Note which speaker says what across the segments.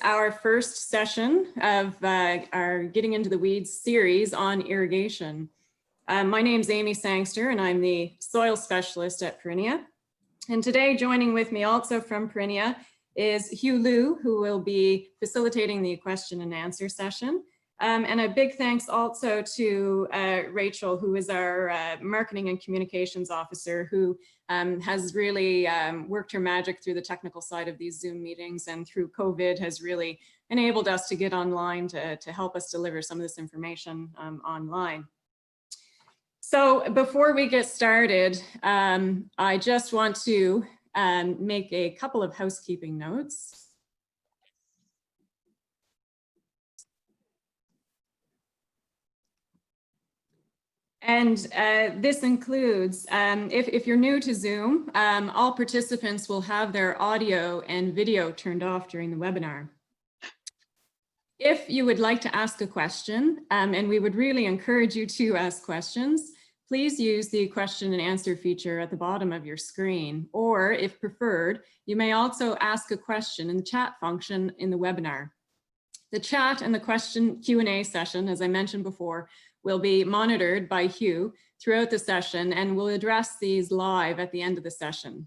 Speaker 1: our first session of our Getting Into the Weeds series on irrigation. My name's Amy Sangster and I'm the soil specialist at Perennia. And today joining with me also from Perennia is Hugh Liu, who will be facilitating the question and answer session. And a big thanks also to Rachel, who is our marketing and communications officer, who has really worked her magic through the technical side of these Zoom meetings, and through COVID has really enabled us to get online to help us deliver some of this information online. So before we get started, I just want to make a couple of housekeeping notes. And this includes, if you're new to Zoom, all participants will have their audio and video turned off during the webinar. If you would like to ask a question, and we would really encourage you to ask questions, please use the question and answer feature at the bottom of your screen, or if preferred, you may also ask a question in the chat function in the webinar. The chat and the question Q&A session, as I mentioned before, will be monitored by Hugh throughout the session, and we'll address these live at the end of the session.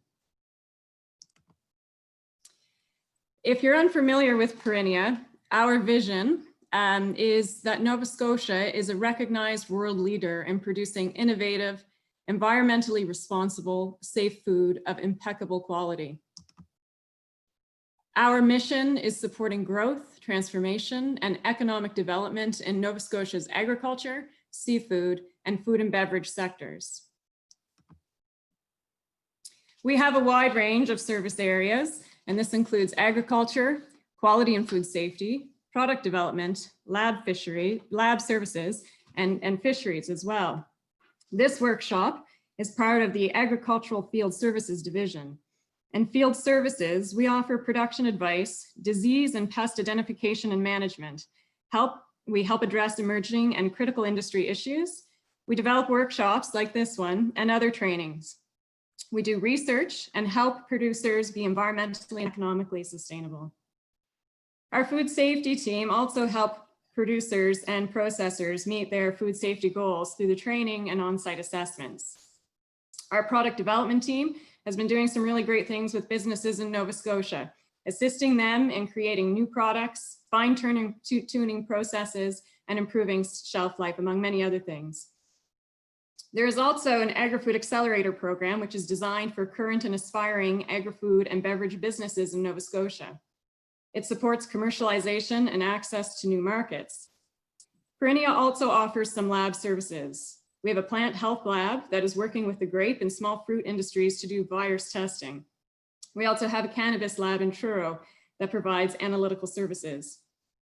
Speaker 1: If you're unfamiliar with Perennia, our vision is that Nova Scotia is a recognized world leader in producing innovative, environmentally responsible, safe food of impeccable quality. Our mission is supporting growth, transformation, and economic development in Nova Scotia's agriculture, seafood, and food and beverage sectors. We have a wide range of service areas, and this includes agriculture, quality and food safety, product development, lab services, and fisheries as well. This workshop is part of the Agricultural Field Services Division. In field services, we offer production advice, disease and pest identification and management. We help address emerging and critical industry issues. We develop workshops like this one and other trainings. We do research and help producers be environmentally and economically sustainable. Our food safety team also help producers and processors meet their food safety goals through the training and on-site assessments. Our product development team has been doing some really great things with businesses in Nova Scotia, assisting them in creating new products, fine-tuning processes, and improving shelf life, among many other things. There is also an Agri-Food Accelerator program, which is designed for current and aspiring agri-food and beverage businesses in Nova Scotia. It supports commercialization and access to new markets. Perennia also offers some lab services. We have a plant health lab that is working with the grape and small fruit industries to do virus testing. We also have a cannabis lab in Truro that provides analytical services.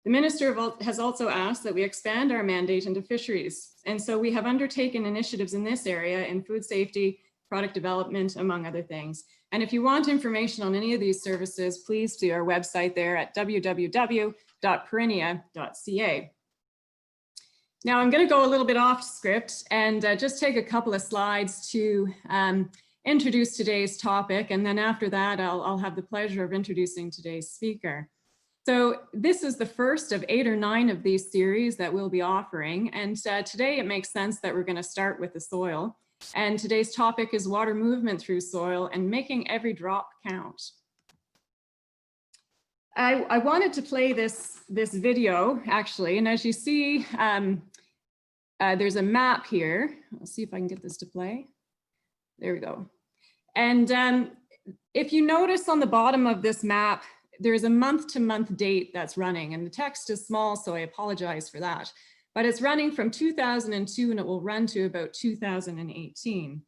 Speaker 1: The Minister has also asked that we expand our mandate into fisheries. And so we have undertaken initiatives in this area in food safety, product development, among other things. And if you want information on any of these services, please see our website there at www.perennia.ca. Now I'm going to go a little bit off script and just take a couple of slides to introduce today's topic. And then after that, I'll have the pleasure of introducing today's speaker. So this is the first of 8 or 9 of these series that we'll be offering. And today it makes sense that we're going to start with the soil. And today's topic is water movement through soil and making every drop count. I wanted to play this video actually, and as you see, there's a map here. I'll see if I can get this to play. There we go. And if you notice on the bottom of this map, there's a month-to-month date that's running, and the text is small, so I apologize for that. But it's running from 2002 and it will run to about 2018.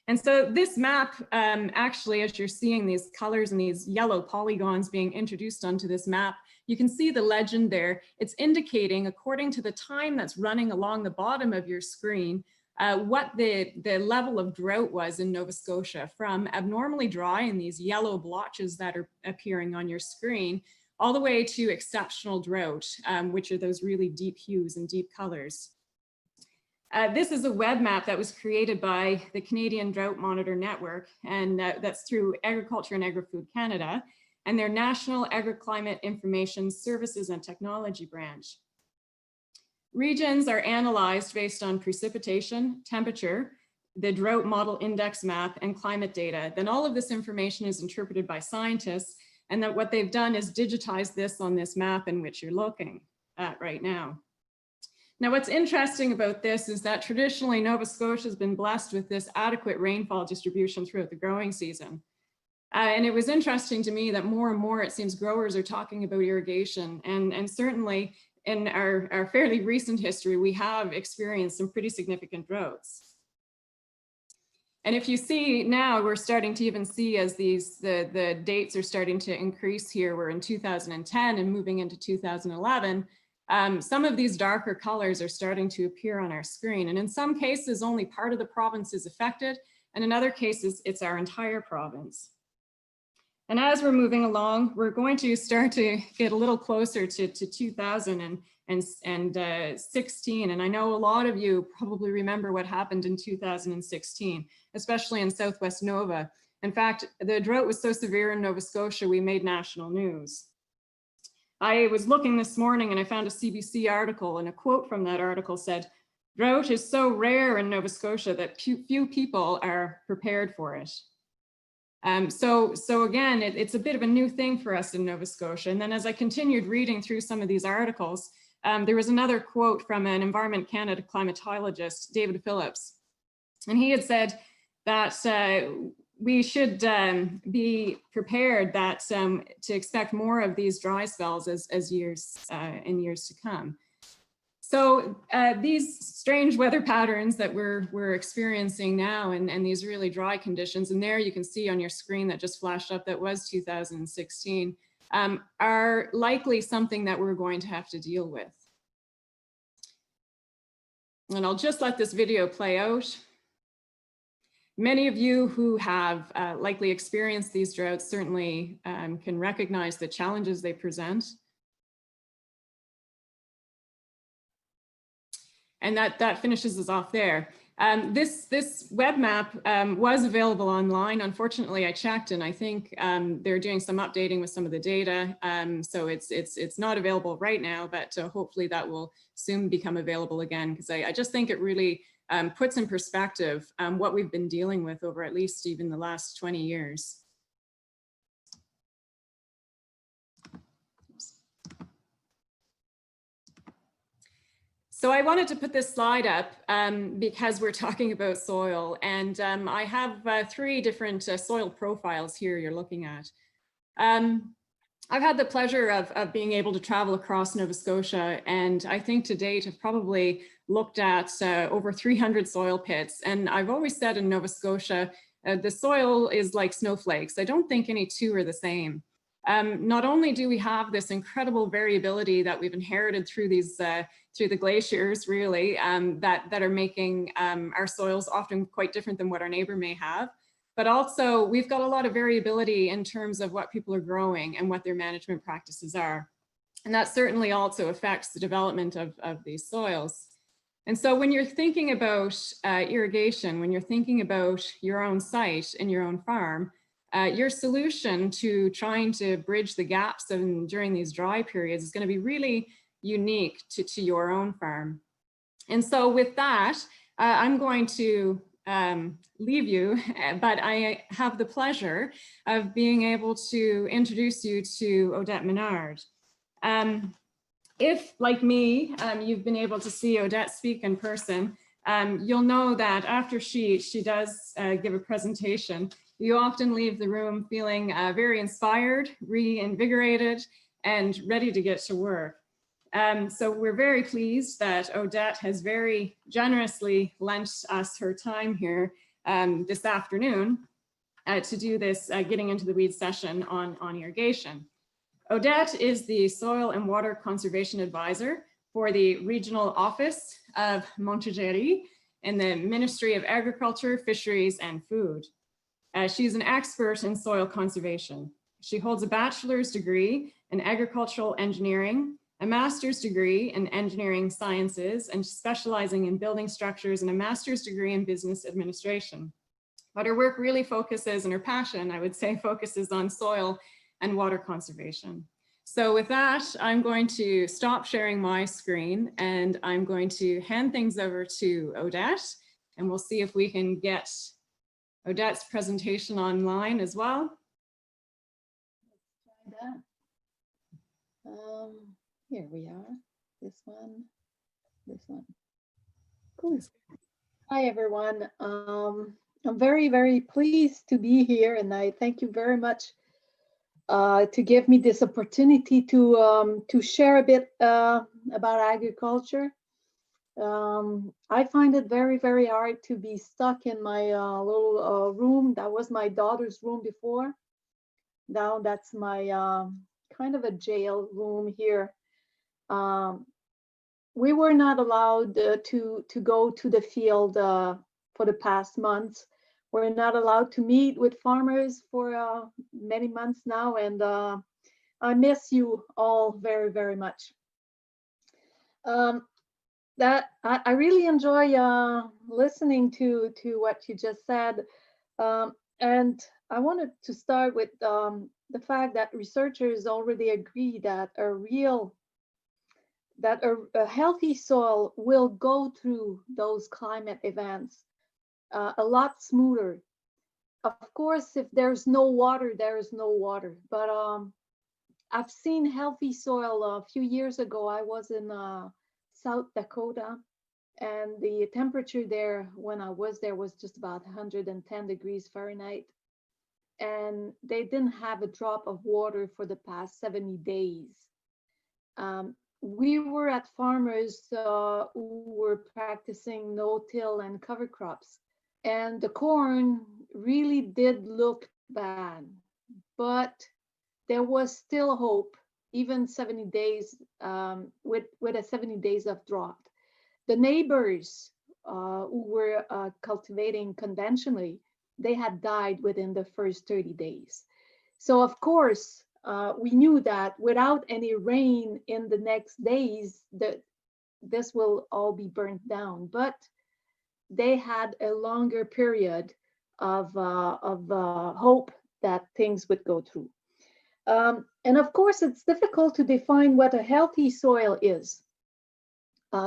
Speaker 1: And so this map, actually, as you're seeing these colors and these yellow polygons being introduced onto this map, you can see the legend there. It's indicating, according to the time that's running along the bottom of your screen, what the level of drought was in Nova Scotia, from abnormally dry in these yellow blotches that are appearing on your screen, all the way to exceptional drought, which are those really deep hues and deep colors. This is a web map that was created by the Canadian Drought Monitor Network, and that's through Agriculture and Agri-Food Canada. and their National Agriclimate Information Services and Technology branch. Regions are analyzed based on precipitation, temperature, the drought model index map, and climate data. Then all of this information is interpreted by scientists, and that what they've done is digitize this on this map in which you're looking at right now. Now, what's interesting about this is that traditionally Nova Scotia has been blessed with this adequate rainfall distribution throughout the growing season. And it was interesting to me that more and more it seems growers are talking about irrigation, and certainly in our fairly recent history, we have experienced some pretty significant droughts. And if you see now, we're starting to even see as the dates are starting to increase here, we're in 2010 and moving into 2011, some of these darker colors are starting to appear on our screen. And in some cases, only part of the province is affected. And in other cases, it's our entire province. And as we're moving along, we're going to start to get a little closer to 2016. And I know a lot of you probably remember what happened in 2016, especially in Southwest Nova. In fact, the drought was so severe in Nova Scotia, we made national news. I was looking this morning and I found a CBC article, and a quote from that article said, "Drought is so rare in Nova Scotia that few people are prepared for it." So again, it's a bit of a new thing for us in Nova Scotia. And then as I continued reading through some of these articles, there was another quote from an Environment Canada climatologist, David Phillips. And he had said that we should be prepared that to expect more of these dry spells as years in years to come. So these strange weather patterns that we're experiencing now, and these really dry conditions, and there you can see on your screen that just flashed up that was 2016, are likely something that we're going to have to deal with. And I'll just let this video play out. Many of you who have likely experienced these droughts certainly can recognize the challenges they present. And that finishes us off there. This web map was available online. Unfortunately, I checked, and I think they're doing some updating with some of the data. So it's not available right now, but hopefully that will soon become available again, because I just think it really puts in perspective what we've been dealing with over at least even the last 20 years. So I wanted to put this slide up because we're talking about soil, and I have 3 different soil profiles here you're looking at. I've had the pleasure of being able to travel across Nova Scotia, and I think to date I've probably looked at over 300 soil pits. And I've always said in Nova Scotia, the soil is like snowflakes. I don't think any two are the same. Not only do we have this incredible variability that we've inherited through these through the glaciers, really, that are making our soils often quite different than what our neighbor may have, but also we've got a lot of variability in terms of what people are growing and what their management practices are. And that certainly also affects the development of these soils. And so when you're thinking about irrigation, when you're thinking about your own site and your own farm, your solution to trying to bridge the gaps during these dry periods is going to be really unique to your own farm. And so with that, I'm going to leave you, but I have the pleasure of being able to introduce you to Odette Ménard. If, like me, you've been able to see Odette speak in person, you'll know that after she does give a presentation, you often leave the room feeling very inspired, reinvigorated, and ready to get to work. So we're very pleased that Odette has very generously lent us her time here this afternoon to do this Getting into the Weeds session on irrigation. Odette is the Soil and Water Conservation Advisor for the Regional Office of Montérégie in the Ministry of Agriculture, Fisheries and Food. She's an expert in soil conservation. She holds a bachelor's degree in agricultural engineering, a master's degree in engineering sciences, and specializing in building structures, and a master's degree in business administration. But her work really focuses, and her passion, I would say, focuses on soil and water conservation. So with that, I'm going to stop sharing my screen and I'm going to hand things over to Odette, and we'll see if we can get Odette's presentation online as well.
Speaker 2: Let's try that. Here we are. This one. Cool. Hi, everyone. I'm very, very pleased to be here, and I thank you very much to give me this opportunity to share a bit about agriculture. I find it very, very hard to be stuck in my little room. That was my daughter's room before. Now that's my kind of a jail room here. We were not allowed to go to the field for the past months. We're not allowed to meet with farmers for many months now, and I miss you all very, very much. I really enjoy listening to what you just said, and I wanted to start with the fact that researchers already agree that a healthy soil will go through those climate events a lot smoother. Of course, if there's no water, there is no water. But I've seen healthy soil a few years ago. I was in South Dakota, and the temperature there when I was there was just about 110 degrees Fahrenheit. And they didn't have a drop of water for the past 70 days. We were at farmers who were practicing no-till and cover crops. And the corn really did look bad, but there was still hope, even 70 days, with a 70 days of drought. The neighbors who were cultivating conventionally, they had died within the first 30 days. So of course, we knew that without any rain in the next days, this will all be burnt down. But they had a longer period of hope that things would go through. And of course, it's difficult to define what a healthy soil is.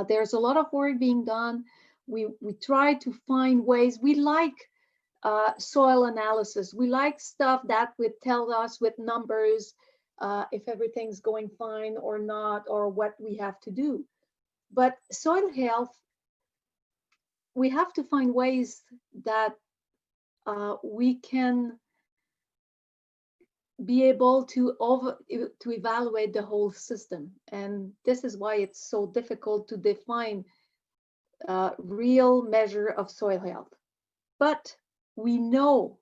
Speaker 2: There's a lot of work being done. We try to find ways. We like soil analysis. We like stuff that would tell us with numbers if everything's going fine or not, or what we have to do. But soil health, we have to find ways that we can be able to evaluate the whole system. And this is why it's so difficult to define real measure of soil health. But we know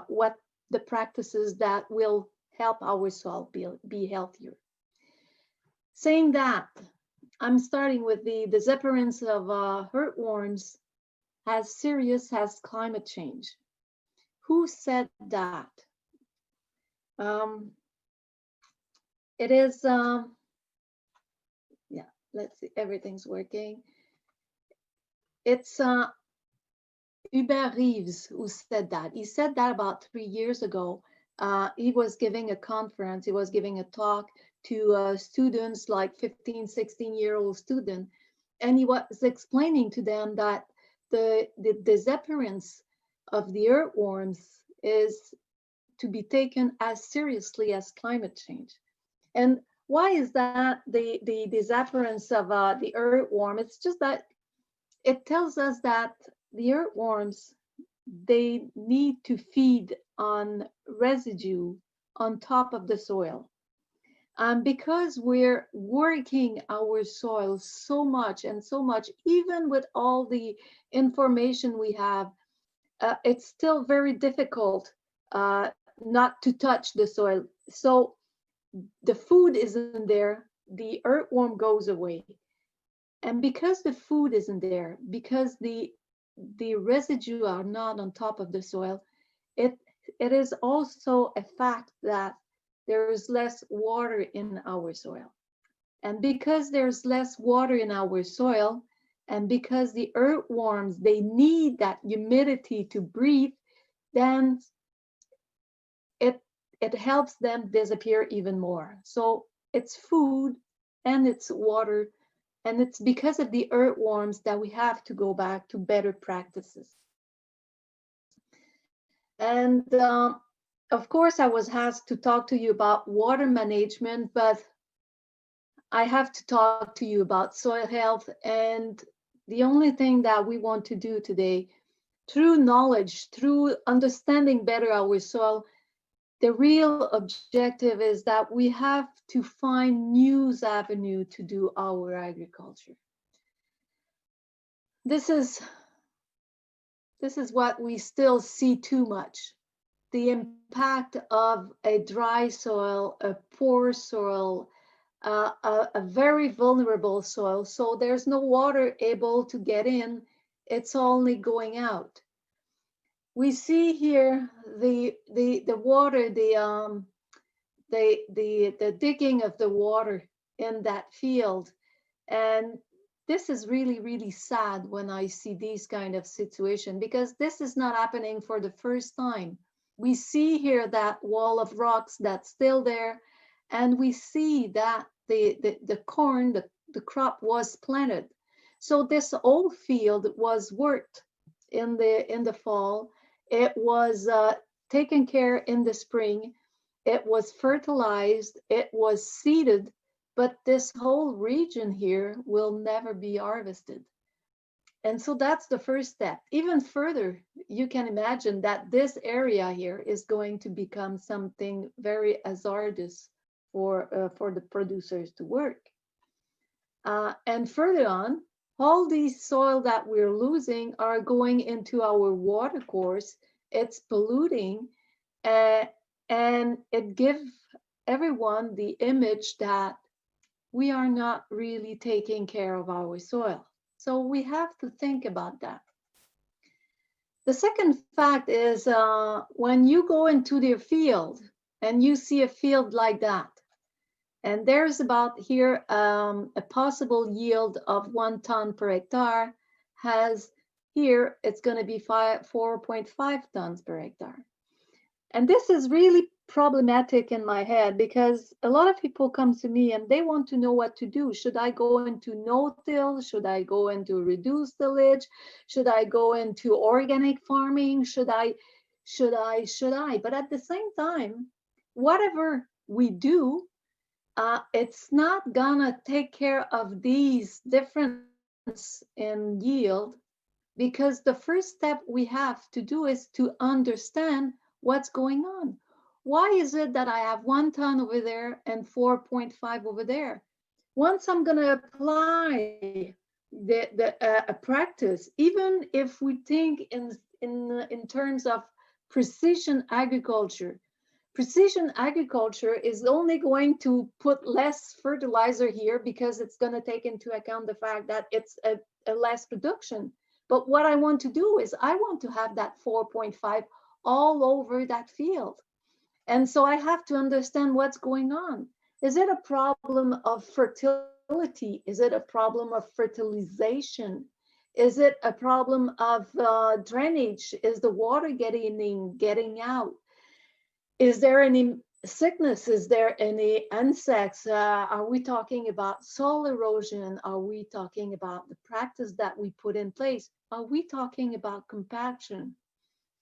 Speaker 2: what the practices that will help our soil be healthier. Saying that, I'm starting with the disappearance of earthworms as serious as climate change. Who said that? It is, yeah, let's see, everything's working. It's Hubert Reeves who said that. He said that about 3 years ago. He was giving a conference, he was giving a talk to students, like 15, 16-year-old students, and he was explaining to them that the disappearance of the earthworms is to be taken as seriously as climate change. And why is that the disappearance of the earthworm? It's just that it tells us that the earthworms, they need to feed on residue on top of the soil. Because we're working our soil so much, even with all the information we have, it's still very difficult not to touch the soil. So the food isn't there, the earthworm goes away. And because the food isn't there, because the residue are not on top of the soil, it is also a fact that there is less water in our soil. And because there's less water in our soil, and because the earthworms, they need that humidity to breathe, then it helps them disappear even more. So it's food and it's water, and it's because of the earthworms that we have to go back to better practices. And of course, I was asked to talk to you about water management, but I have to talk to you about soil health. And the only thing that we want to do today, through knowledge, through understanding better our soil, the real objective is that we have to find new avenues to do our agriculture. This is what we still see too much. The impact of a dry soil, a poor soil, a very vulnerable soil. So there's no water able to get in. It's only going out. We see here the water, the digging of the water in that field. And this is really, really sad when I see these kind of situation, because this is not happening for the first time. We see here that wall of rocks that's still there, and we see that the corn, the crop was planted. So this old field was worked in the fall. It was taken care in the spring. It was fertilized. It was seeded. But this whole region here will never be harvested. And so that's the first step. Even further, you can imagine that this area here is going to become something very hazardous for the producers to work. And further on, all these soil that we're losing are going into our water course. It's polluting, and it gives everyone the image that we are not really taking care of our soil. So we have to think about that. The second fact is when you go into the field and you see a field like that, and there's about here a possible yield of 1 ton per hectare, has here it's going to be 4.5 tons per hectare. And this is really problematic in my head, because a lot of people come to me and they want to know what to do. Should I go into no-till? Should I go into reduced tillage? Should I go into organic farming? Should I? But at the same time, whatever we do, it's not gonna take care of these differences in yield, because the first step we have to do is to understand what's going on. Why is it that I have 1 ton over there and 4.5 over there? Once I'm going to apply a practice, even if we think in terms of precision agriculture is only going to put less fertilizer here, because it's going to take into account the fact that it's a less production. But what I want to do is I want to have that 4.5 all over that field. And so I have to understand what's going on. Is it a problem of fertility? Is it a problem of fertilization? Is it a problem of drainage? Is the water getting out? Is there any sickness? Is there any insects? Are we talking about soil erosion? Are we talking about the practice that we put in place? Are we talking about compaction?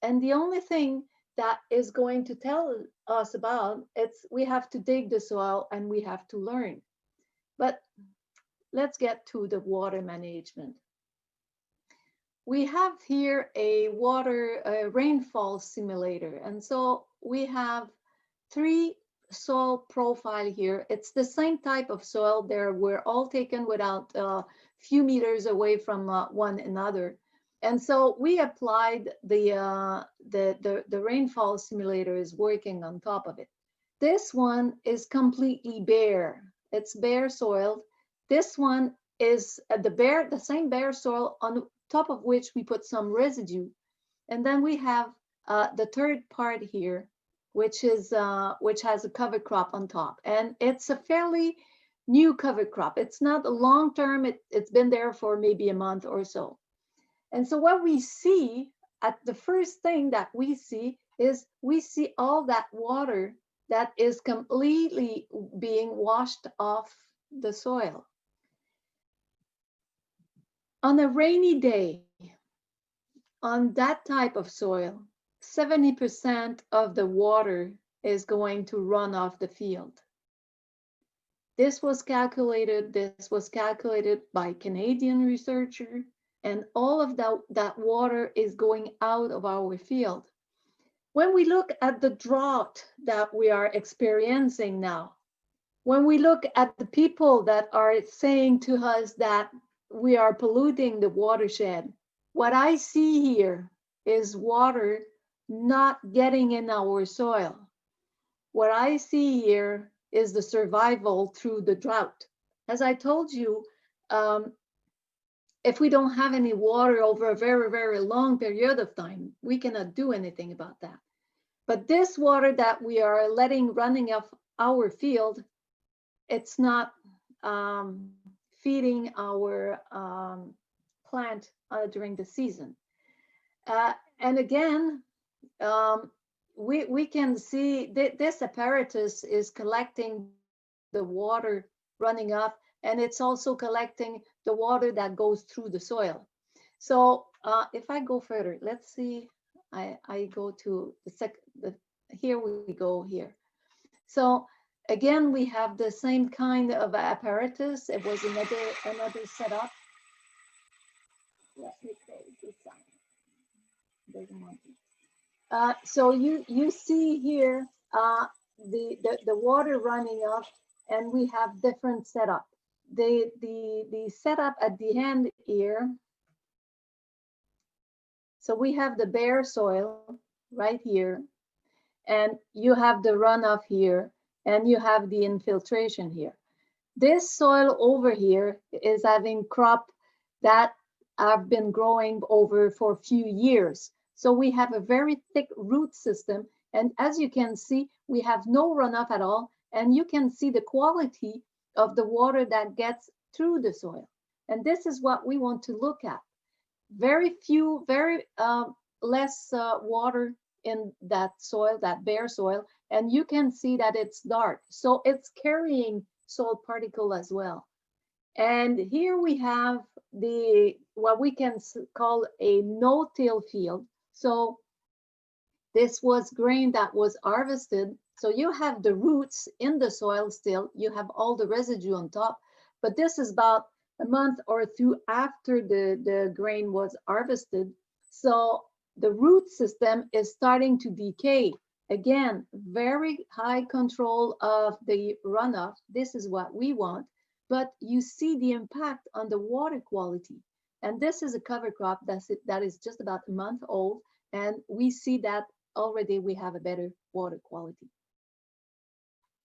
Speaker 2: And the only thing that is going to tell us about it's we have to dig the soil and we have to learn. But let's get to the water management. We have here a rainfall simulator. And so we have 3 soil profile here. It's the same type of soil. We're all taken without a few meters away from one another. And so we applied the rainfall simulator is working on top of it. This one is completely bare. It's bare soil. This one is the same bare soil on top of which we put some residue. And then we have the third part here, which has a cover crop on top. And it's a fairly new cover crop. It's not a long term. It's been there for maybe a month or so. And so what we see, at the first thing that we see is we see all that water that is completely being washed off the soil. On a rainy day, on that type of soil, 70% of the water is going to run off the field. This was calculated by Canadian researcher, and all of that water is going out of our field. When we look at the drought that we are experiencing now, when we look at the people that are saying to us that we are polluting the watershed, what I see here is water not getting in our soil. What I see here is the survival through the drought. As I told you, if we don't have any water over a very, very long period of time, we cannot do anything about that. But this water that we are letting running off our field, it's not feeding our plant during the season. And again, we can see this apparatus is collecting the water running off, and it's also collecting the water that goes through the soil. So if I go further, let's see, I go to here we go here. So again, we have the same kind of apparatus. It was another setup. Let me close this down. So you see here the water running off, and we have different setup. The setup at the end here. So we have the bare soil right here, and you have the runoff here, and you have the infiltration here. This soil over here is having crop that have been growing over for a few years. So we have a very thick root system. And as you can see, we have no runoff at all. And you can see the quality of the water that gets through the soil. And this is what we want to look at. Very less water in that soil, that bare soil. And you can see that it's dark. So it's carrying soil particle as well. And here we have what we can call a no-till field. So this was grain that was harvested. So you have the roots in the soil still, you have all the residue on top, but this is about a month or two after the grain was harvested. So the root system is starting to decay. Again, very high control of the runoff. This is what we want, but you see the impact on the water quality. And this is a cover crop that is just about a month old. And we see that already we have a better water quality.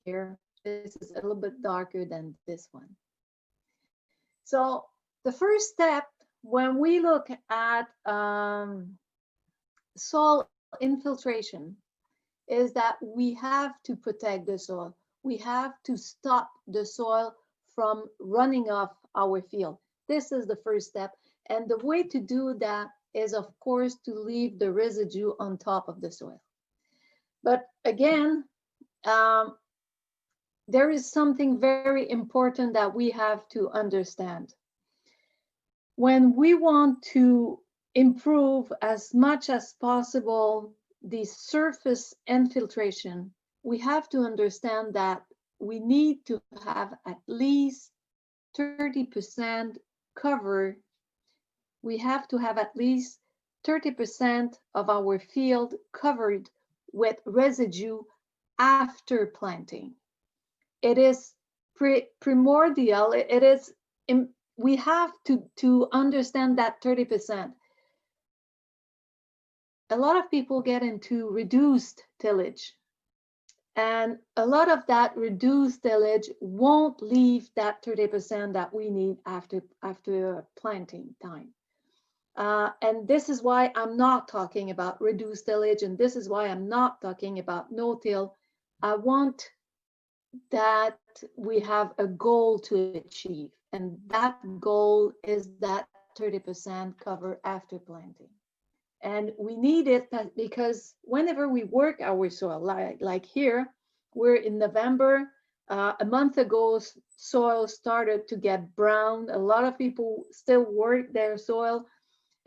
Speaker 2: Here, this is a little bit darker than this one. So the first step when we look at soil infiltration is that we have to protect the soil. We have to stop the soil from running off our field. This is the first step. And the way to do that is, of course, to leave the residue on top of the soil. But again, there is something very important that we have to understand. When we want to improve as much as possible the surface infiltration, we have to understand that we need to have at least 30% cover. We have to have at least 30% of our field covered with residue after planting. It is primordial. We have to understand that 30%. A lot of people get into reduced tillage, and a lot of that reduced tillage won't leave that 30% that we need after planting time. And this is why I'm not talking about reduced tillage, and this is why I'm not talking about no-till. I want that we have a goal to achieve, and that goal is that 30% cover after planting. And we need it because whenever we work our soil, like here, We're in November. A month ago, soil started to get brown. A lot of people still work their soil.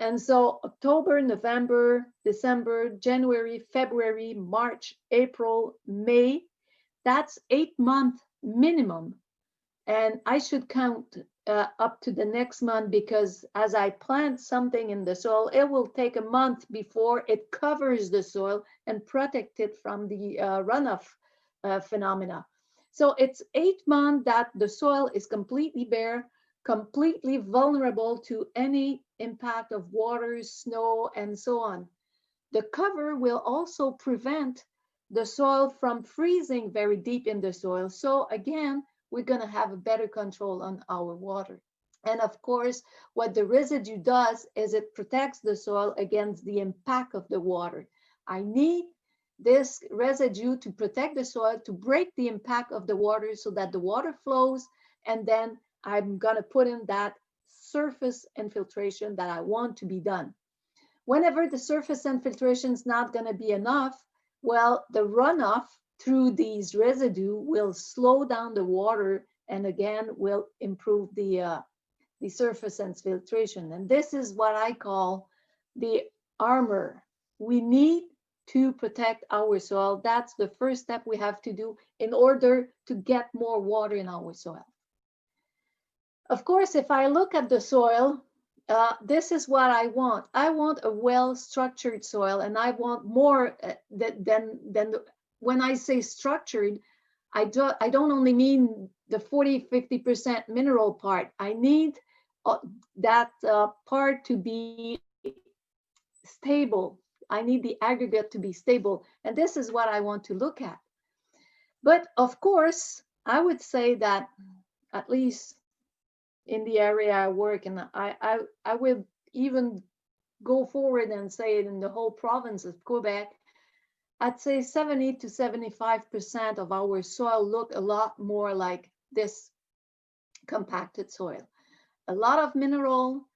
Speaker 2: And so October, November, December, January, February, March, April, May, that's 8 months minimum. And I should count up to the next month, because as I plant something in the soil, it will take a month before it covers the soil and protect it from the runoff phenomena. So it's 8 months that the soil is completely bare, completely vulnerable to any impact of water, snow, and so on. The cover will also prevent the soil from freezing very deep in the soil. So again, we're going to have a better control on our water. And of course, what the residue does is it protects the soil against the impact of the water. I need this residue to protect the soil, to break the impact of the water so that the water flows, and then I'm going to put in that surface infiltration that I want to be done. Whenever the surface infiltration is not going to be enough, well, the runoff through these residue will slow down the water and again will improve the surface infiltration. And this is what I call the armor. We need to protect our soil. That's the first step we have to do in order to get more water in our soil. Of course, if I look at the soil, this is what I want. I want a well-structured soil, and I want more than when I say structured, I don't only mean the 40–50% mineral part. I need that part to be stable. I need the aggregate to be stable, and this is what I want to look at. But of course, I would say that at least in the area I work in, I will even go forward and say it in the whole province of Quebec, I'd say 70–75% of our soil look a lot more like this compacted soil. A lot of mineral,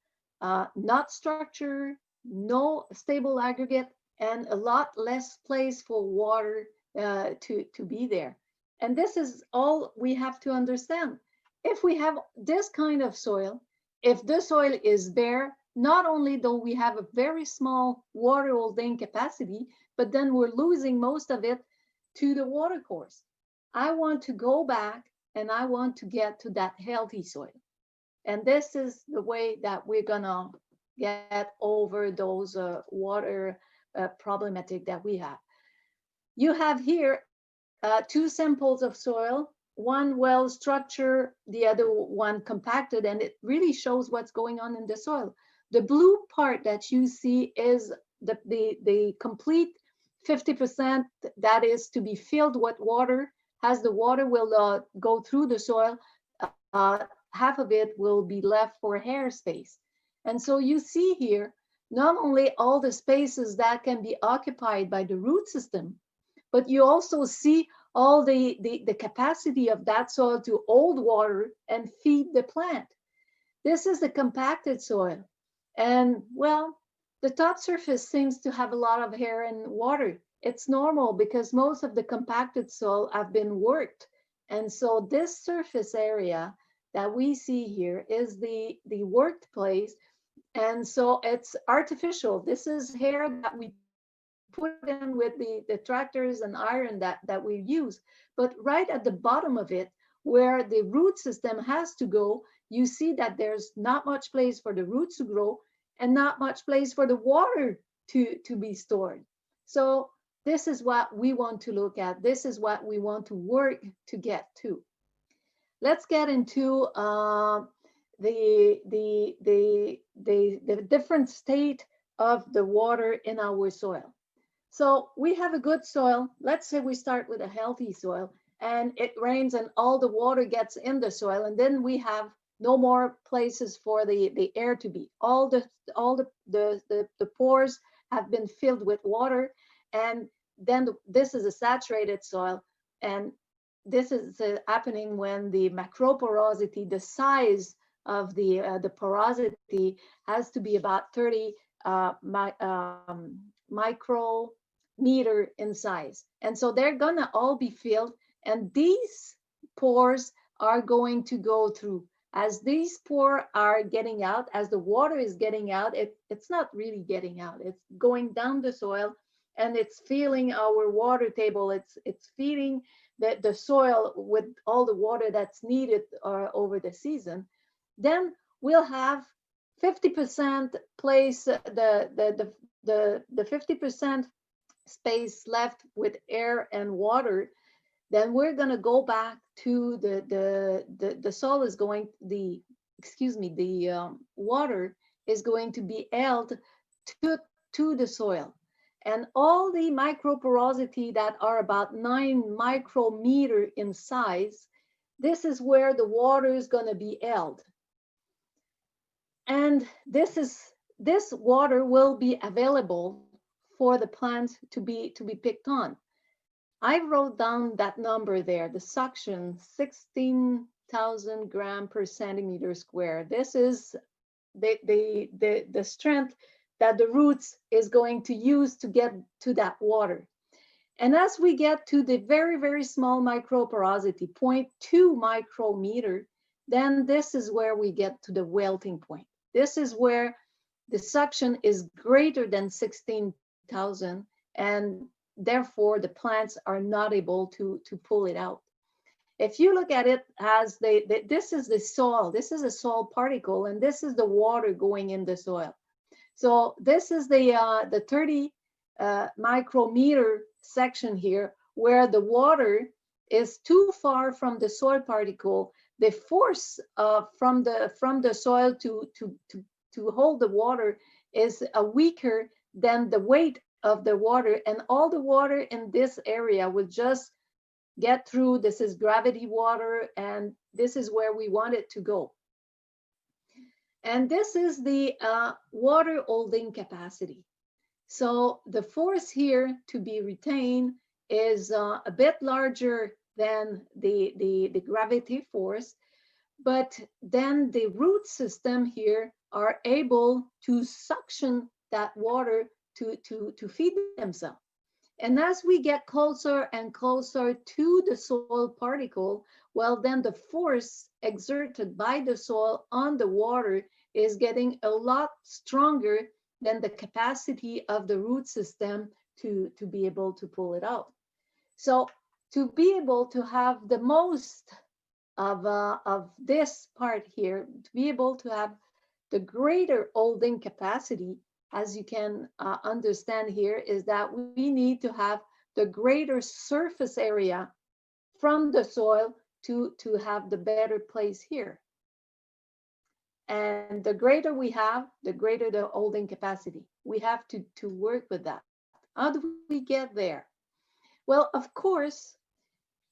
Speaker 2: not structure, no stable aggregate, and a lot less place for water to be there. And this is all we have to understand. If we have this kind of soil, if the soil is bare, not only do we have a very small water holding capacity, but then we're losing most of it to the water course. I want to go back and I want to get to that healthy soil. And this is the way that we're gonna get over those water problematic that we have. You have here 2 samples of soil, one well structured, the other one compacted, and it really shows what's going on in the soil. The blue part that you see is the complete 50% that is to be filled with water. As the water will go through the soil, half of it will be left for air space. And so you see here, not only all the spaces that can be occupied by the root system, but you also see all the capacity of that soil to hold water and feed the plant. This is the compacted soil. And well, the top surface seems to have a lot of air and water. It's normal because most of the compacted soil have been worked. And so this surface area that we see here is the worked place. And so it's artificial. This is air that we put in with the tractors and iron that we use. But right at the bottom of it, where the root system has to go, you see that there's not much place for the roots to grow and not much place for the water to be stored. So this is what we want to look at. This is what we want to work to get to. Let's get into the different state of the water in our soil. So we have a good soil. Let's say we start with a healthy soil and it rains and all the water gets in the soil, and then we have no more places for the air to be. All the pores have been filled with water, and then this is a saturated soil, and this is happening when the macroporosity, the size of the porosity, has to be about 30 micrometer in size. And so they're gonna all be filled, And these pores are going to go through. As these pores are getting out, as the water is getting out, it's not really getting out. It's going down the soil and it's filling our water table. It's feeding the soil with all the water that's needed over the season. Then we'll have 50% place, the 50% space left with air and water. Then we're going to go back to the soil is going, the water is going to be held to the soil. And all the microporosity that are about 9 micrometer in size, this is where the water is going to be held. And this water will be available for the plant to be picked on. I wrote down that number there, the suction, 16,000 grams per centimeter square. This is the strength that the roots is going to use to get to that water. And as we get to the very, very small microporosity, 0.2 micrometer, then this is where we get to the wilting point. This is where the suction is greater than 16,000, and therefore the plants are not able to pull it out. If you look at it as this is the soil, this is a soil particle, and this is the water going in the soil. So this is the 30 micrometer section here, where the water is too far from the soil particle. The force from the soil to hold the water is weaker than the weight of the water, and all the water in this area will just get through. This is gravity water, and this is where we want it to go. And this is the water holding capacity. So the force here to be retained is a bit larger than the gravity force, but then the root system here are able to suction that water to feed themselves. And as we get closer and closer to the soil particle, well, then the force exerted by the soil on the water is getting a lot stronger than the capacity of the root system to be able to pull it out. So to be able to have the most of this part here, to be able to have the greater holding capacity, as you can understand here, is that we need to have the greater surface area from the soil to have the better place here. And the greater we have, the greater the holding capacity. We have to work with that. How do we get there? Well, of course,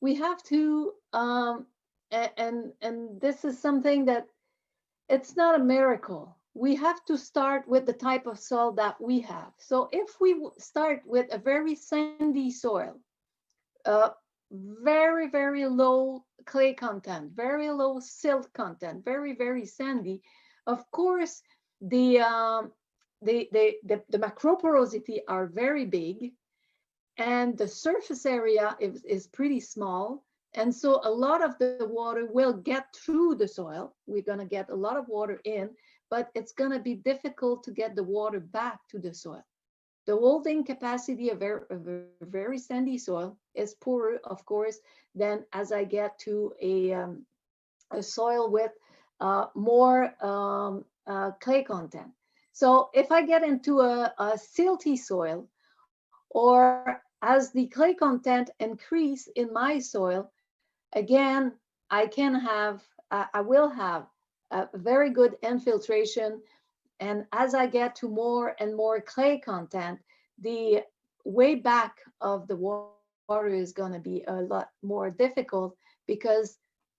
Speaker 2: we have to, and this is something that it's not a miracle. We have to start with the type of soil that we have. So if we start with a very sandy soil, very, very low clay content, very low silt content, very, very sandy, of course, the macroporosity are very big, and the surface area is pretty small. And so a lot of the water will get through the soil. We're going to get a lot of water in, but it's going to be difficult to get the water back to the soil. The holding capacity of a very sandy soil is poorer, of course, than as I get to a soil with more clay content. So if I get into a silty soil, or as the clay content increase in my soil, again, I will have a very good infiltration. And as I get to more and more clay content, the way back of the water is going to be a lot more difficult, because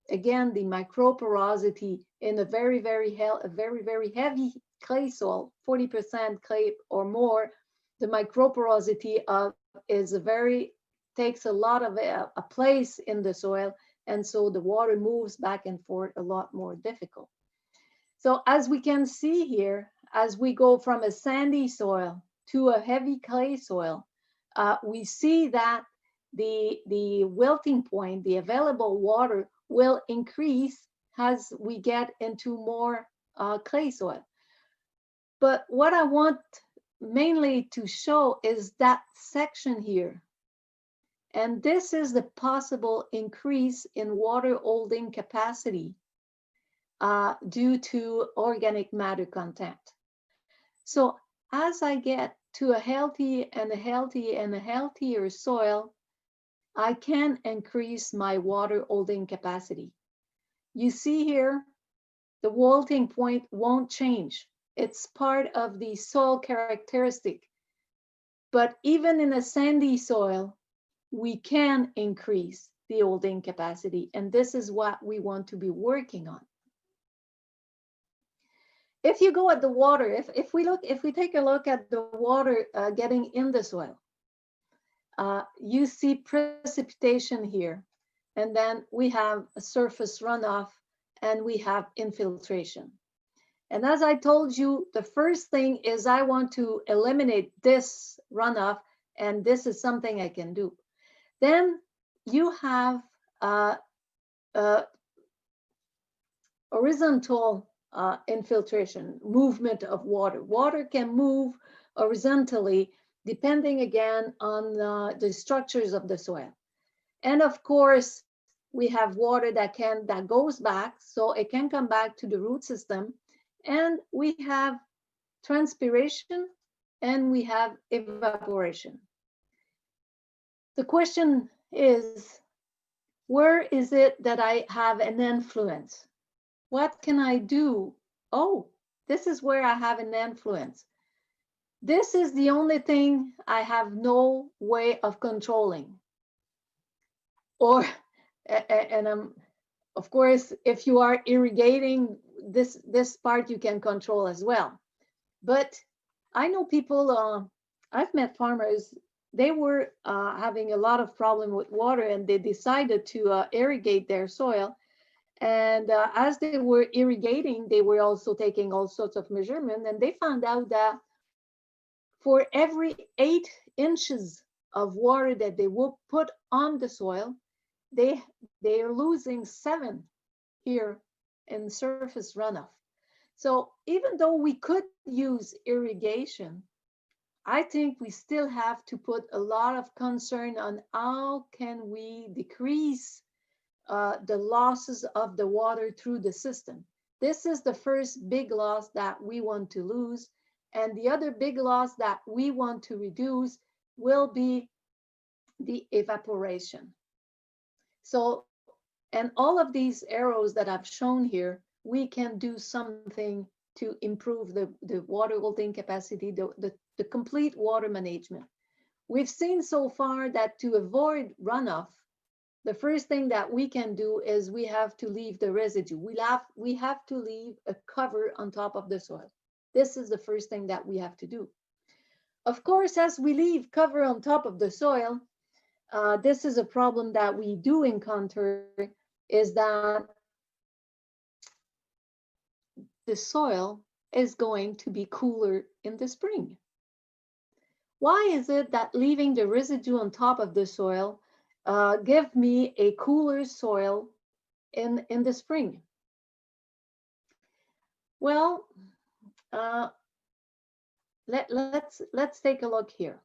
Speaker 2: again, the microporosity in a very, very heavy clay soil, 40% clay or more, the microporosity takes a lot of a place in the soil, and so the water moves back and forth a lot more difficult. So as we can see here, as we go from a sandy soil to a heavy clay soil, we see that the wilting point, the available water, will increase as we get into more clay soil. But what I want mainly to show is that section here. And this is the possible increase in water holding capacity due to organic matter content. So as I get to a healthy and a healthy and a healthier soil, I can increase my water holding capacity. You see here, the wilting point won't change. It's part of the soil characteristic. But even in a sandy soil, we can increase the holding capacity. And this is what we want to be working on. If you go at the water, if we take a look at the water getting in the soil, you see precipitation here, and then we have a surface runoff, and we have infiltration. And as I told you, the first thing is I want to eliminate this runoff, and this is something I can do. Then you have horizontal infiltration, movement of water. Water can move horizontally depending again on the structures of the soil. And of course, we have water that goes back, so it can come back to the root system. And we have transpiration and we have evaporation. The question is, where is it that I have an influence? What can I do? Oh, this is where I have an influence. This is the only thing I have no way of controlling. Or, and of course, if you are irrigating, this part you can control as well. But I know people, I've met farmers, they were having a lot of problem with water, and they decided to irrigate their soil. And as they were irrigating, they were also taking all sorts of measurements, and they found out that for every 8 inches of water that they will put on the soil, they are losing 7 here in surface runoff. So even though we could use irrigation, I think we still have to put a lot of concern on how can we decrease the losses of the water through the system. This is the first big loss that we want to lose. And the other big loss that we want to reduce will be the evaporation. So, and all of these arrows that I've shown here, we can do something to improve the water holding capacity, the complete water management. We've seen so far that to avoid runoff, the first thing that we can do is we have to leave the residue. We have to leave a cover on top of the soil. This is the first thing that we have to do. Of course, as we leave cover on top of the soil, this is a problem that we do encounter, is that the soil is going to be cooler in the spring. Why is it that leaving the residue on top of the soil give me a cooler soil in the spring? Well, let's take a look here.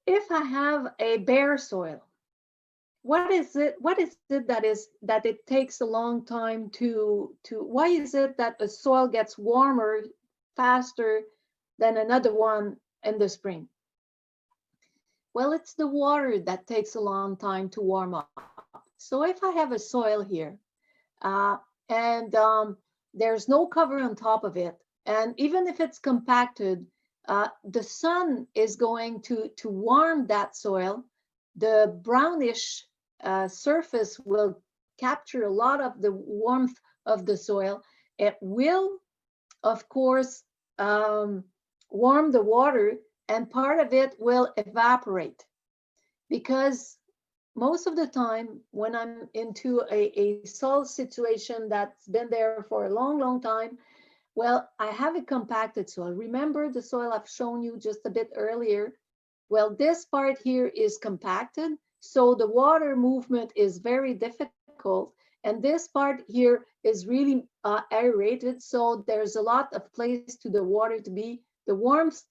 Speaker 2: If I have a bare soil, what is it that it takes a long time to why is it that a soil gets warmer faster than another one in the spring? Well, it's the water that takes a long time to warm up. So if I have a soil here and there's no cover on top of it, and even if it's compacted, the sun is going to warm that soil. The brownish surface will capture a lot of the warmth of the soil. It will, of course, warm the water, and part of it will evaporate. Because most of the time, when I'm into a soil situation that's been there for a long, long time, well, I have a compacted soil. Remember the soil I've shown you just a bit earlier? Well, this part here is compacted, so the water movement is very difficult. And this part here is really aerated, so there's a lot of place to the water to be. The warmth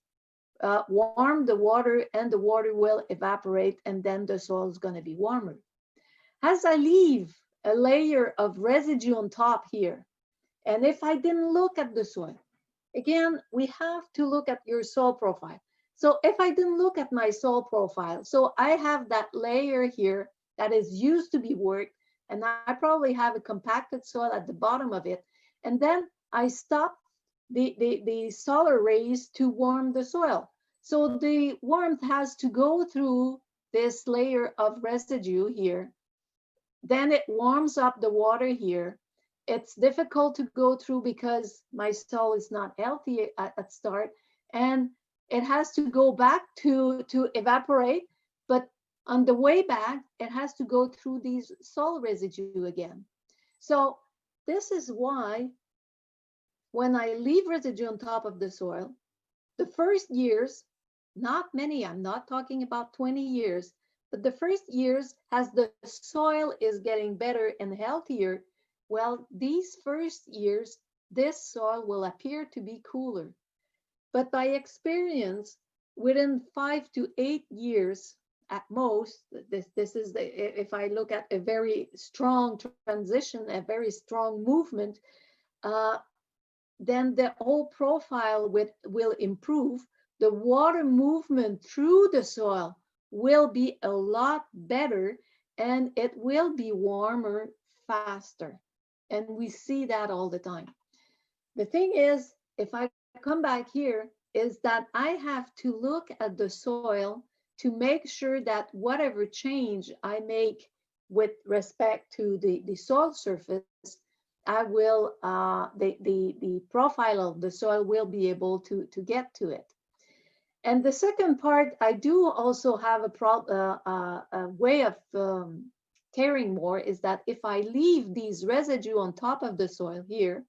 Speaker 2: warm the water, and the water will evaporate, and then the soil is going to be warmer. As I leave a layer of residue on top here, and if I didn't look at the soil, again, we have to look at your soil profile. So if I didn't look at my soil profile, so I have that layer here that is used to be worked, and I probably have a compacted soil at the bottom of it, and then I stop the solar rays to warm the soil. So the warmth has to go through this layer of residue here. Then it warms up the water here. It's difficult to go through because my soil is not healthy at start, and it has to go back to evaporate. But on the way back, it has to go through these soil residue again. So this is why when I leave residue on top of the soil, the first years, not many, I'm not talking about 20 years, but the first years as the soil is getting better and healthier, well, these first years, this soil will appear to be cooler. But by experience, within 5 to 8 years at most, this is if I look at a very strong transition, a very strong movement, then the whole profile will improve. The water movement through the soil will be a lot better, and it will be warmer faster. And we see that all the time. The thing is, if I come back here, is that I have to look at the soil to make sure that whatever change I make with respect to the soil surface, I will, the profile of the soil will be able to get to it. And the second part, I do also have a way of caring more, is that if I leave these residue on top of the soil here,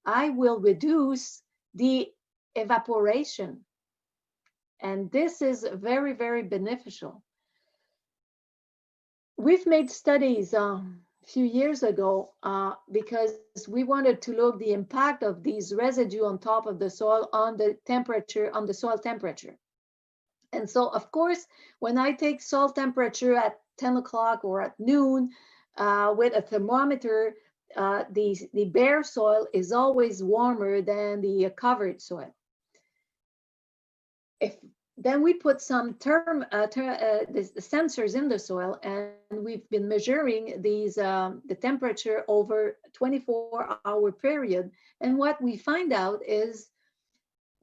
Speaker 2: I will reduce the evaporation. And this is very, very beneficial. We've made studies a few years ago because we wanted to look the impact of these residue on top of the soil on the temperature, on the soil temperature. And so, of course, when I take soil temperature at 10 o'clock or at noon with a thermometer, the bare soil is always warmer than the covered soil. Then we put some the sensors in the soil, and we've been measuring these the temperature over a 24-hour period. And what we find out is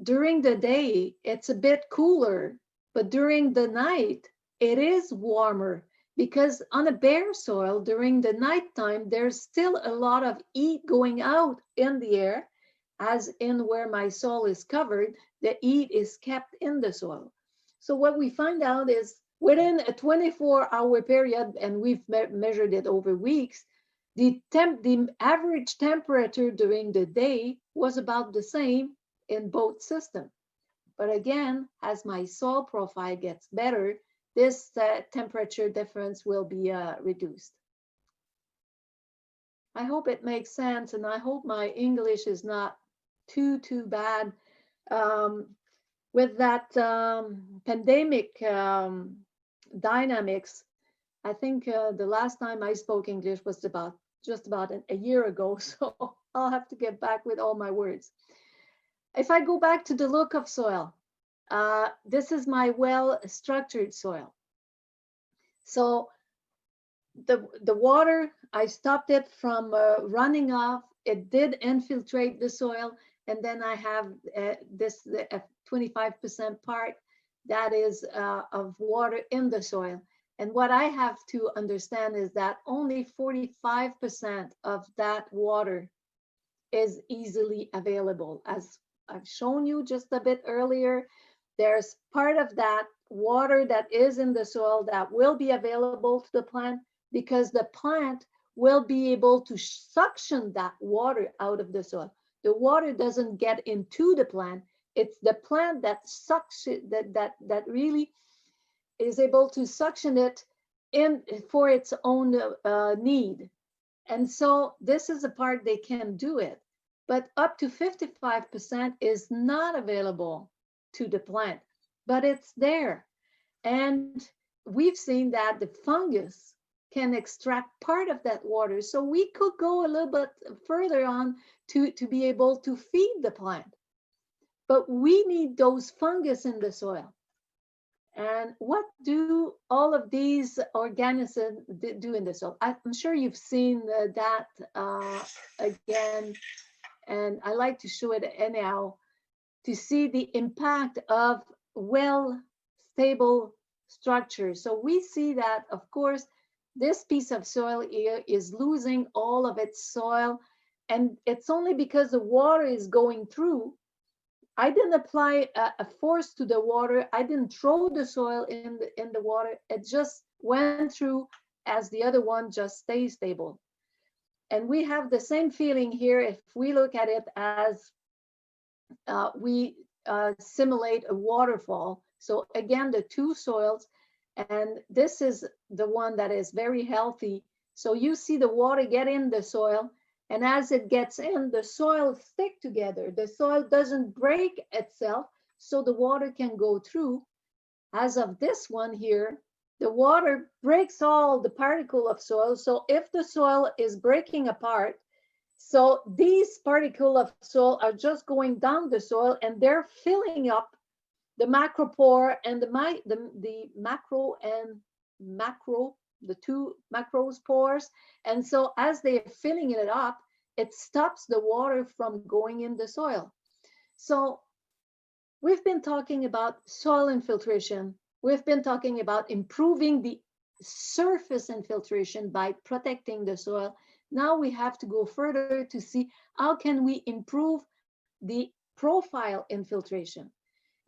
Speaker 2: during the day, it's a bit cooler, but during the night, it is warmer, because on a bare soil during the nighttime, there's still a lot of heat going out in the air, as in where my soil is covered, the heat is kept in the soil. So what we find out is within a 24-hour period, and we've measured it over weeks, the average temperature during the day was about the same in both systems. But again, as my soil profile gets better, this temperature difference will be reduced. I hope it makes sense, and I hope my English is not too bad. With that pandemic dynamics, I think the last time I spoke English was just about a year ago, so I'll have to get back with all my words. If I go back to the look of soil, this is my well-structured soil. So the water, I stopped it from running off. It did infiltrate the soil, and then I have this 25% part that is of water in the soil. And what I have to understand is that only 45% of that water is easily available. As I've shown you just a bit earlier, there's part of that water that is in the soil that will be available to the plant, because the plant will be able to suction that water out of the soil. The water doesn't get into the plant. It's the plant that sucks it, that really is able to suction it in for its own need. And so this is the part they can do it, but up to 55% is not available to the plant, but it's there. And we've seen that the fungus can extract part of that water. So we could go a little bit further on to be able to feed the plant. But we need those fungus in the soil. And what do all of these organisms do in the soil? I'm sure you've seen that again, and I like to show it anyhow to see the impact of well stable structure. So we see that, of course, this piece of soil here is losing all of its soil, and it's only because the water is going through. I didn't apply a force to the water. I didn't throw the soil in the water. It just went through as the other one just stays stable. And we have the same feeling here if we look at it as we simulate a waterfall. So again, the two soils, and this is the one that is very healthy. So you see the water get in the soil, and as it gets in, the soil stick together. The soil doesn't break itself, so the water can go through. As of this one here, the water breaks all the particle of soil. So if the soil is breaking apart, so these particles of soil are just going down the soil, and they're filling up the macropore and the macro and macro, the two macros pores. And so as they're filling it up, it stops the water from going in the soil. So we've been talking about soil infiltration. We've been talking about improving the surface infiltration by protecting the soil. Now we have to go further to see how can we improve the profile infiltration.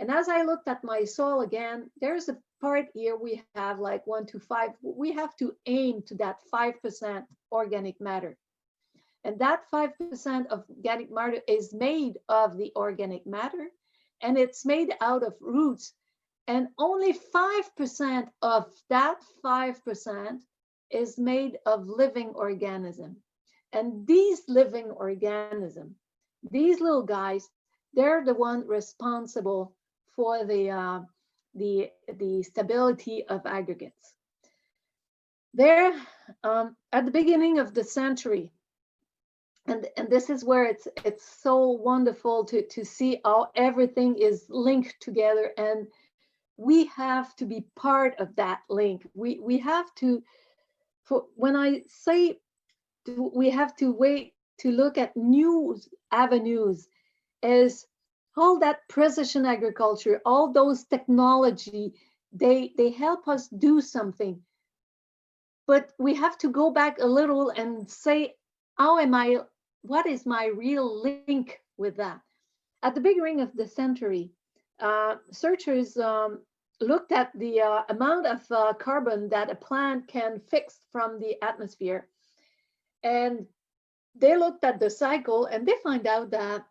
Speaker 2: And as I looked at my soil again, there's a part here we have like 1 to 5. We have to aim to that 5% organic matter. And that 5% of organic matter is made of the organic matter, and it's made out of roots. And only 5% of that 5% is made of living organism. And these living organisms, these little guys, they're the one responsible for the stability of aggregates. There, at the beginning of the century, and this is where it's so wonderful to see how everything is linked together, and we have to be part of that link. We have to, when I say we have to wait to look at new avenues, is all that precision agriculture, all those technology, they help us do something. But we have to go back a little and say, what is my real link with that? At the beginning of the century, searchers looked at the amount of carbon that a plant can fix from the atmosphere. And they looked at the cycle, and they find out that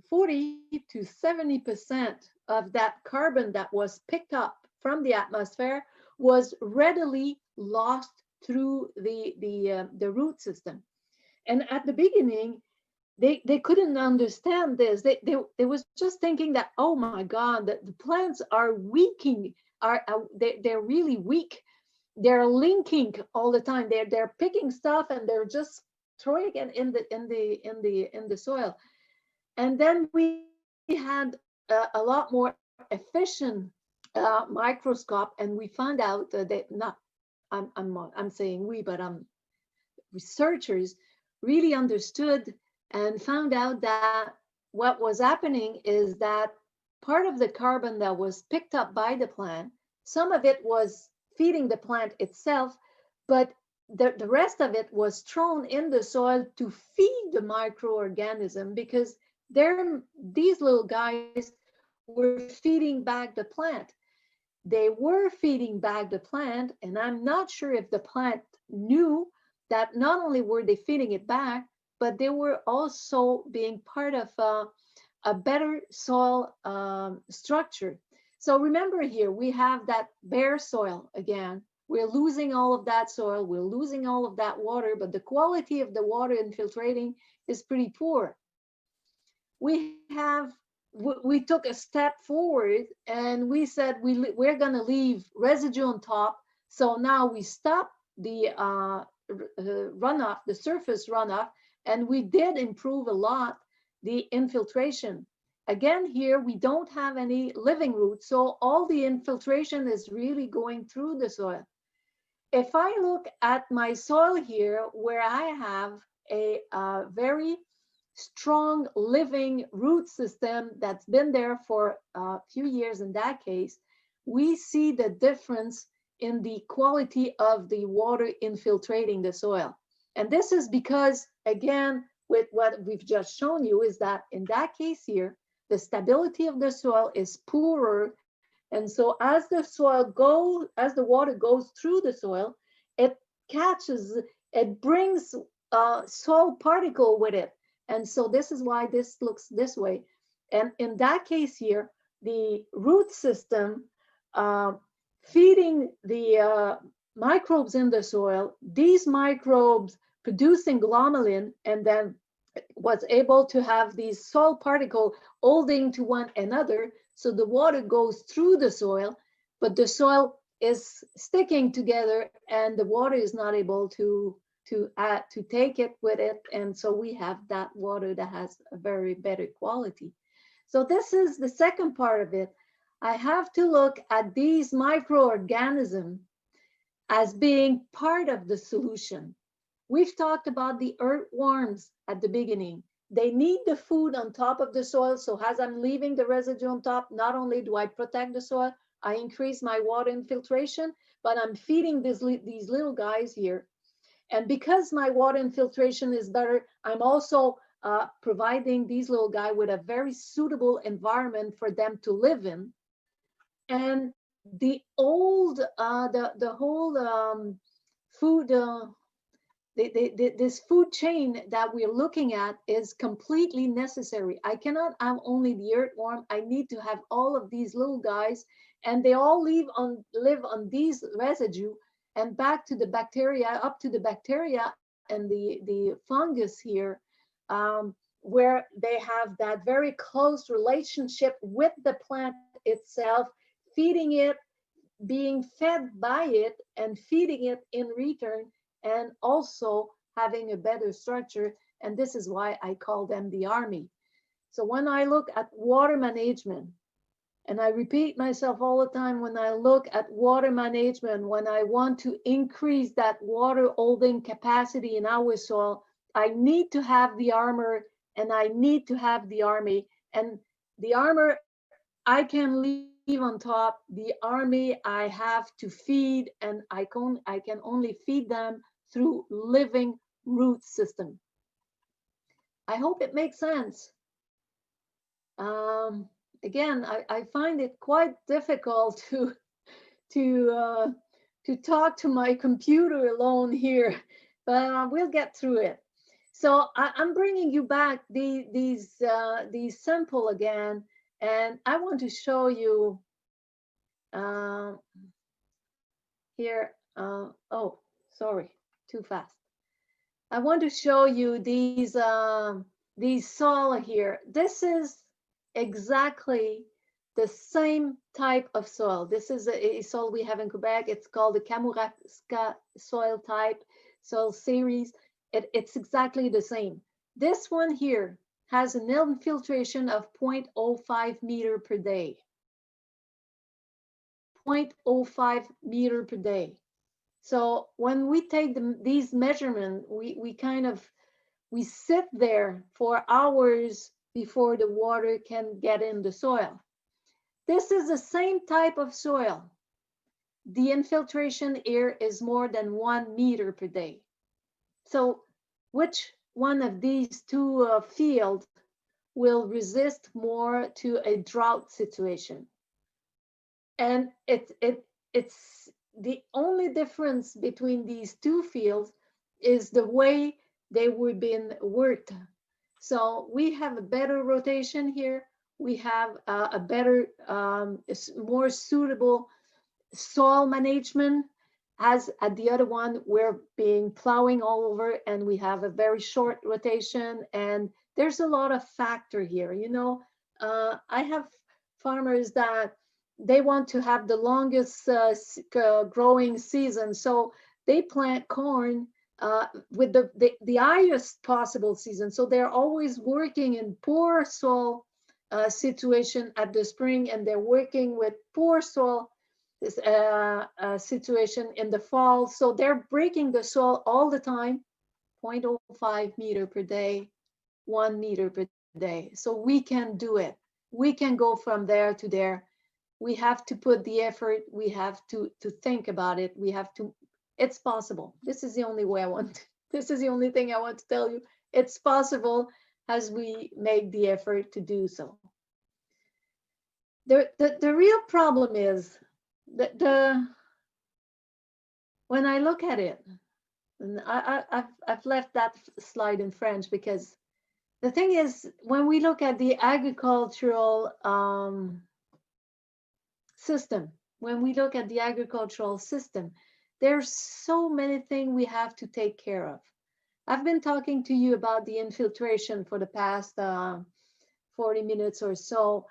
Speaker 2: 40 to 70% of that carbon that was picked up from the atmosphere was readily lost through the root system. And at the beginning, they couldn't understand this. They was just thinking that, oh my God, the plants are weakening, they're really weak. They're linking all the time. They're picking stuff and they're just throwing it in the soil. And then we had a lot more efficient microscope, and we found out that I'm saying we, but researchers really understood and found out that what was happening is that part of the carbon that was picked up by the plant, some of it was feeding the plant itself, but the rest of it was thrown in the soil to feed the microorganism, because these little guys were feeding back the plant. They were feeding back the plant, and I'm not sure if the plant knew that not only were they feeding it back, but they were also being part of a better soil structure. So remember here, we have that bare soil again. We're losing all of that soil, we're losing all of that water, but the quality of the water infiltrating is pretty poor. We took a step forward and we said we're going to leave residue on top. So now we stop the runoff, the surface runoff, and we did improve a lot the infiltration. Again, here we don't have any living roots, so all the infiltration is really going through the soil. If I look at my soil here, where I have a very strong living root system that's been there for a few years, in that case, we see the difference in the quality of the water infiltrating the soil. And this is because, again, with what we've just shown you, is that in that case here, the stability of the soil is poorer. And so as the water goes through the soil, it brings soil particle with it. And so this is why this looks this way. And in that case here, the root system feeding the microbes in the soil, these microbes producing glomalin, and then was able to have these soil particles holding to one another. So the water goes through the soil, but the soil is sticking together and the water is not able to take it with it. And so we have that water that has a very better quality. So this is the second part of it. I have to look at these microorganisms as being part of the solution. We've talked about the earthworms at the beginning. They need the food on top of the soil. So as I'm leaving the residue on top, not only do I protect the soil, I increase my water infiltration, but I'm feeding these little guys here. And because my water infiltration is better, I'm also providing these little guys with a very suitable environment for them to live in. And the whole food, this food chain that we're looking at is completely necessary. I cannot have only the earthworm. I need to have all of these little guys, and they all live on these residue, and back to the bacteria, up to the bacteria and the fungus here, where they have that very close relationship with the plant itself, feeding it, being fed by it, and feeding it in return, and also having a better structure. And this is why I call them the army. So when I look at water management, and I repeat myself all the time, when I look at water management, when I want to increase that water holding capacity in our soil, I need to have the armor and I need to have the army. And the armor I can leave on top. The army I have to feed, and I can only feed them through living root system. I hope it makes sense. Again, I find it quite difficult to talk to my computer alone here, but we'll get through it. So I'm bringing you back these sample again, and I want to show you here. Oh, sorry, too fast. I want to show you these soil here. This is exactly the same type of soil. This is a soil we have in Quebec. It's called the Kamouraska soil type, soil series. It's exactly the same. This one here has an infiltration of 0.05 meter per day. 0.05 meter per day. So when we take these measurements, we sit there for hours before the water can get in the soil. This is the same type of soil. The infiltration here is more than 1 meter per day. So which one of these two fields will resist more to a drought situation? And it's the only difference between these two fields is the way they were being worked. So we have a better rotation here. we have a better, more suitable soil management. As at the other one, we're being plowing all over and we have a very short rotation, and there's a lot of factor here. You know, I have farmers that they want to have the longest growing season, so they plant corn with the highest possible season. So they're always working in poor soil situation at the spring, and they're working with poor soil situation in the fall. So they're breaking the soil all the time, 0.05 meter per day, 1 meter per day. So we can do it. We can go from there to there. We have to put the effort. We have to think about it. We have to, it's possible. This is the only way I want, this is the only thing I want to tell you. It's possible as we make the effort to do so. The real problem is when I look at it, and I've left that slide in French because the thing is, when we look at the agricultural system, there's so many things we have to take care of. I've been talking to you about the infiltration for the past 40 minutes or so.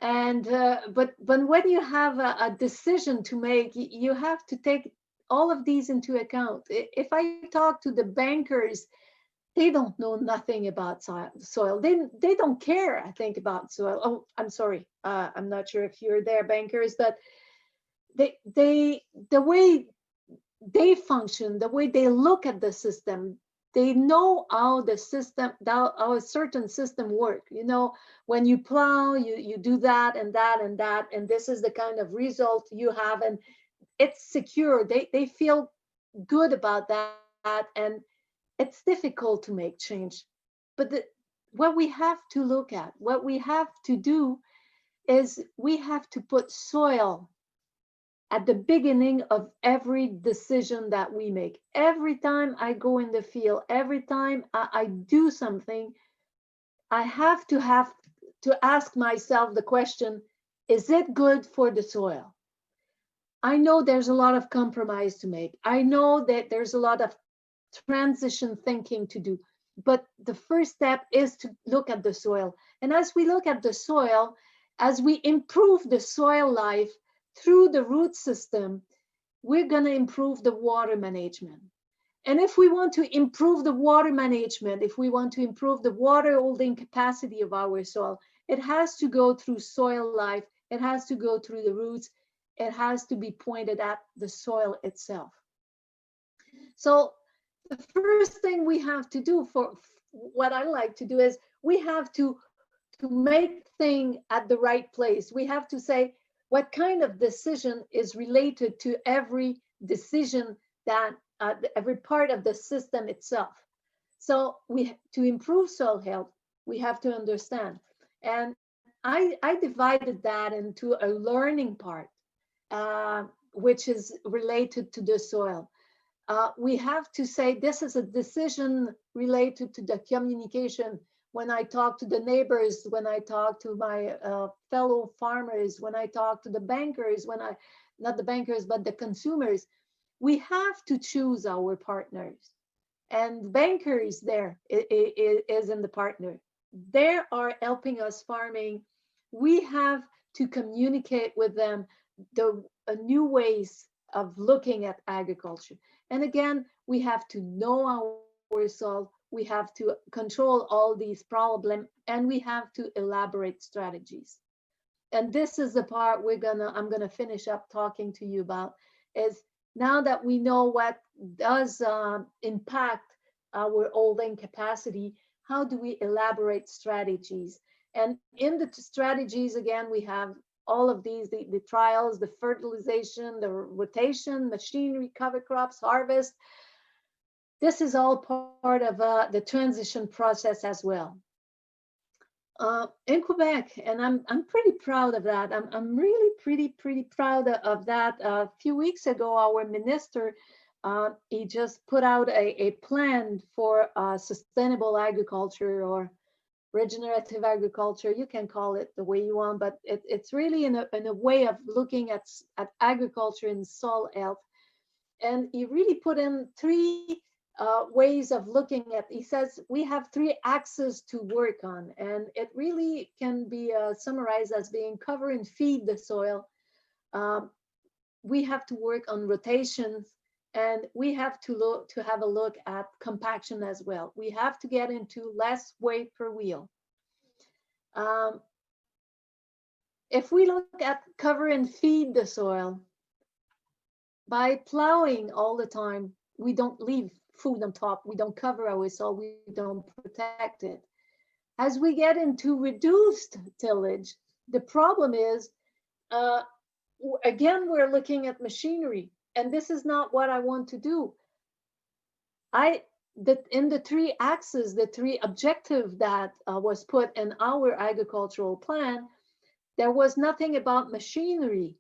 Speaker 2: And but when you have a decision to make, you have to take all of these into account. If I talk to the bankers, they don't know nothing about soil. They don't care, I think, about soil. Oh, I'm sorry. I'm not sure if you're there, bankers, but the way they function, the way they look at the system, they know how the system, how a certain system work. You know, when you plow, you do that and that and that, and this is the kind of result you have, and it's secure. They feel good about that, and it's difficult to make change. But what we have to look at, what we have to do is we have to put soil at the beginning of every decision that we make. Every time I go in the field, every time I do something, I have to ask myself the question, is it good for the soil? I know there's a lot of compromise to make. I know that there's a lot of transition thinking to do, but the first step is to look at the soil. And as we look at the soil, as we improve the soil life through the root system, we're going to improve the water management. And if we want to improve the water management, if we want to improve the water holding capacity of our soil, it has to go through soil life. It has to go through the roots. It has to be pointed at the soil itself. So the first thing we have to do, for what I like to do, is we have to make things at the right place. We have to say, what kind of decision is related to every decision that every part of the system itself. So to improve soil health, we have to understand. And I divided that into a learning part, which is related to the soil. We have to say this is a decision related to the communication. When I talk to the neighbors, when I talk to my fellow farmers, when I talk to the bankers, not the bankers, but the consumers, we have to choose our partners. And bankers there is in the partner. They are helping us farming. We have to communicate with them the new ways of looking at agriculture. And again, we have to know our soil. We have to control all these problems, and we have to elaborate strategies. And this is the part I'm gonna finish up talking to you about, is now that we know what does impact our holding capacity, how do we elaborate strategies? And in the strategies, again, we have all of these, the trials, the fertilization, the rotation, machinery, cover crops, harvest. This is all part of the transition process as well. In Quebec, and I'm pretty proud of that. I'm really pretty proud of that. A few weeks ago, our minister, he just put out a plan for sustainable agriculture, or regenerative agriculture. You can call it the way you want, but it's really in a way of looking at agriculture and soil health. And he really put in three ways of looking at. He says we have three axes to work on, and it really can be summarized as being cover and feed the soil. We have to work on rotations, and we have to have a look at compaction as well. We have to get into less weight per wheel. If we look at cover and feed the soil, by plowing all the time, we don't leave food on top. We don't cover our soil. We don't protect it. As we get into reduced tillage, the problem is, again, we're looking at machinery, and this is not what I want to do. In the three axes, the three objectives that was put in our agricultural plan, there was nothing about machinery.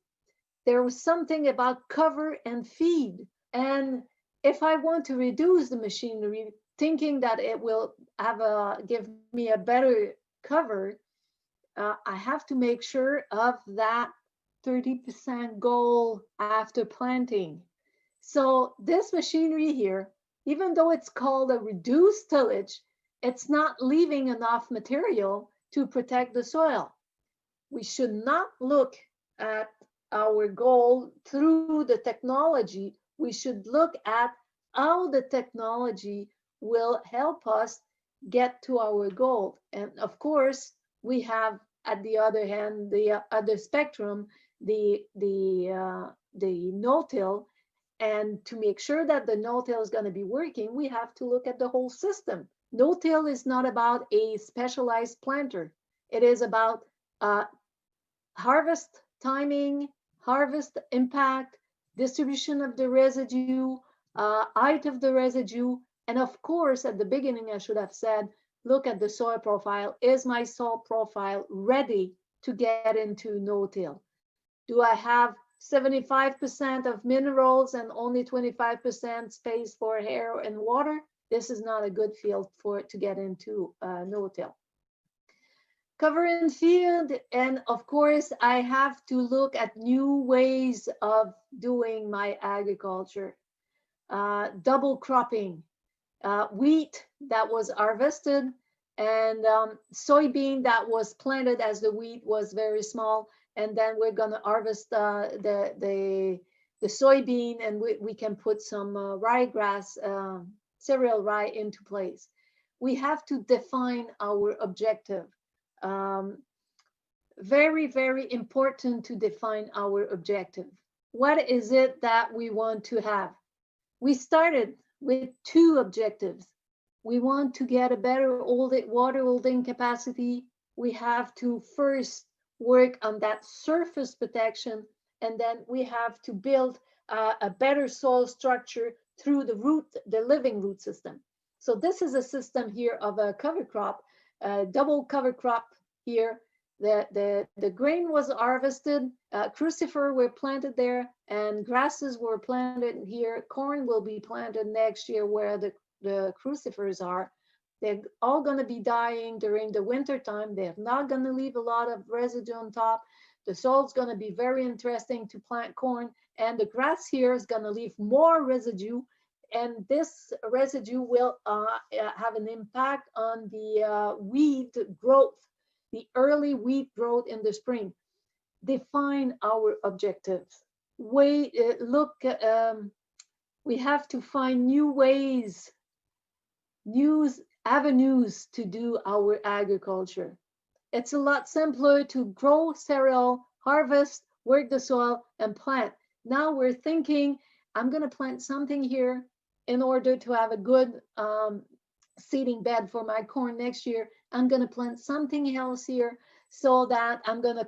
Speaker 2: There was something about cover and feed. And if I want to reduce the machinery, thinking that it will give me a better cover, I have to make sure of that 30% goal after planting. So this machinery here, even though it's called a reduced tillage, it's not leaving enough material to protect the soil. We should not look at our goal through the technology. We should look at how the technology will help us get to our goal. And of course, we have, at the other hand, the other spectrum, the no-till. And to make sure that the no-till is going to be working, we have to look at the whole system. No-till is not about a specialized planter. It is about harvest timing, harvest impact, distribution of the residue, height of the residue, and of course, at the beginning, I should have said, look at the soil profile. Is my soil profile ready to get into no-till? Do I have 75% of minerals and only 25% space for air and water? This is not a good field for it to get into no-till. Cover and field, and of course, I have to look at new ways of doing my agriculture. Double cropping, wheat that was harvested, and soybean that was planted as the wheat was very small, and then we're going to harvest the soybean, and we can put some ryegrass, cereal rye into place. We have to define our objective. Very, very important to define our objective. What is it that we want to have? We started with two objectives. We want to get a better water holding capacity. We have to first work on that surface protection, and then we have to build a better soil structure through the living root system. So this is a system here of a cover crop, double cover crop here. The grain was harvested, crucifer were planted there, and grasses were planted here. Corn will be planted next year where the crucifers are. They're all going to be dying during the winter time. They're not going to leave a lot of residue on top. The soil's going to be very interesting to plant corn, and the grass here is going to leave more residue, and this residue will have an impact on the weed growth, the early wheat growth in the spring. Define our objectives. We have to find new ways, new avenues to do our agriculture. It's a lot simpler to grow cereal, harvest, work the soil, and plant. Now we're thinking, I'm going to plant something here in order to have a good seeding bed for my corn next year. I'm going to plant something else here so that I'm going to,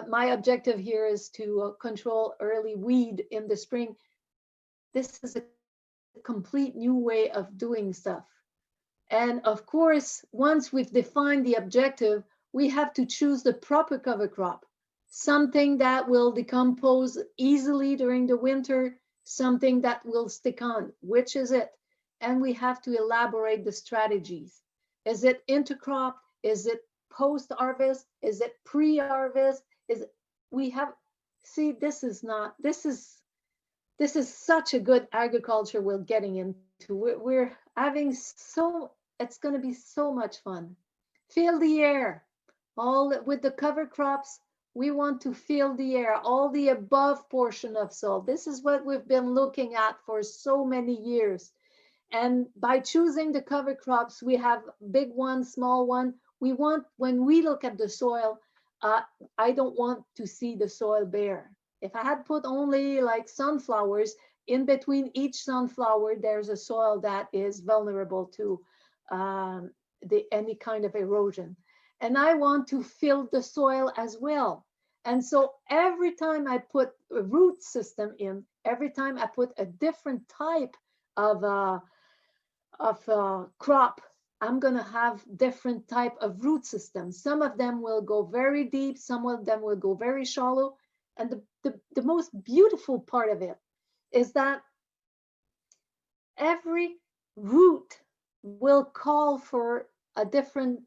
Speaker 2: my objective here is to control early weed in the spring. This is a complete new way of doing stuff. And of course, once we've defined the objective, we have to choose the proper cover crop, something that will decompose easily during the winter, something that will stick on. Which is it? And we have to elaborate the strategies. Is it intercrop? Is it post-harvest? Is it pre-harvest? We have, see, this is such a good agriculture we're getting into. We're having it's going to be so much fun. Fill the air. All with the cover crops, we want to fill the air, all the above portion of soil. This is what we've been looking at for so many years. And by choosing the cover crops, we have big one, small one. We want, when we look at the soil, I don't want to see the soil bare. If I had put only like sunflowers, in between each sunflower, there's a soil that is vulnerable to any kind of erosion. And I want to fill the soil as well. And so every time I put a root system in, every time I put a different type of crop, I'm going to have different type of root systems. Some of them will go very deep, some of them will go very shallow. And the most beautiful part of it is that every root will call for a different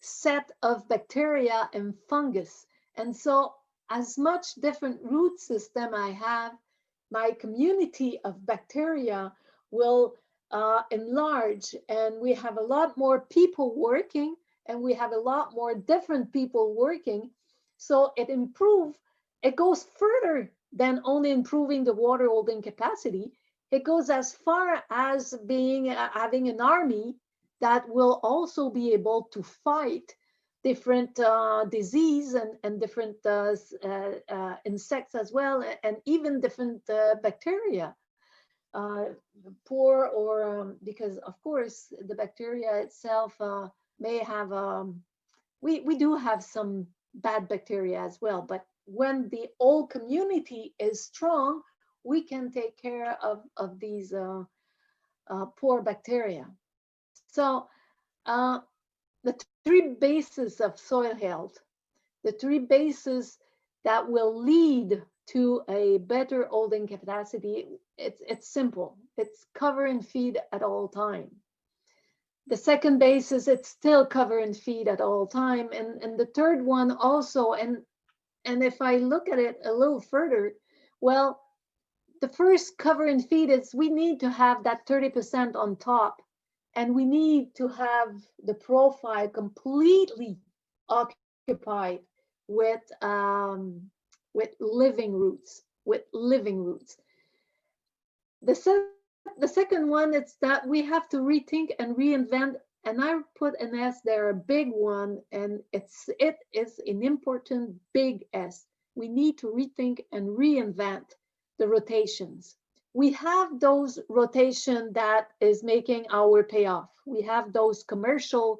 Speaker 2: set of bacteria and fungus. And so as much different root system I have, my community of bacteria will enlarge, and we have a lot more people working, and we have a lot more different people working. So it goes further than only improving the water holding capacity. It goes as far as having an army that will also be able to fight different disease and different insects as well, and even different bacteria. Because of course the bacteria itself may have, we do have some bad bacteria as well, but when the whole community is strong, we can take care of these poor bacteria. So the three bases of soil health, the three bases that will lead to a better holding capacity, it's simple. It's cover and feed at all time. The second basis, it's still cover and feed at all time. And the third one also, and if I look at it a little further, well, the first cover and feed is we need to have that 30% on top, and we need to have the profile completely occupied with living roots, The second one is that we have to rethink and reinvent, and I put an S there, a big one, and it is an important big S. We need to rethink and reinvent the rotations. We have those rotation that is making our payoff. We have those commercial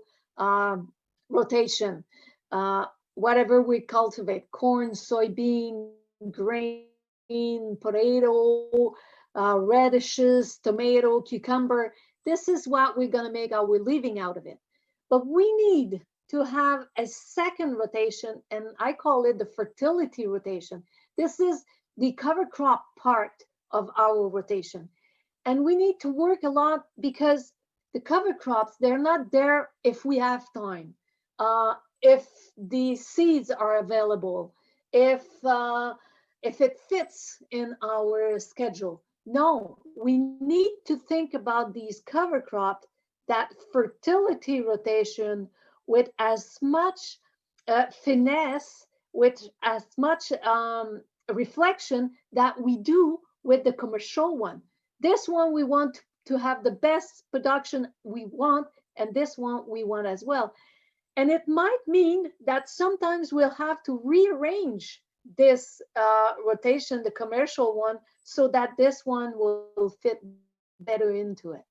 Speaker 2: rotation, whatever we cultivate, corn, soybean, grain, potato, radishes, tomato, cucumber. This is what we're going to make our living out of it. But we need to have a second rotation, and I call it the fertility rotation. This is the cover crop part of our rotation. And we need to work a lot, because the cover crops, they're not there if we have time, if the seeds are available, if it fits in our schedule. No, we need to think about these cover crops, that fertility rotation, with as much finesse, with as much reflection that we do with the commercial one. This one we want to have the best production we want, and this one we want as well. And it might mean that sometimes we'll have to rearrange this rotation, the commercial one, so that this one will fit better into it.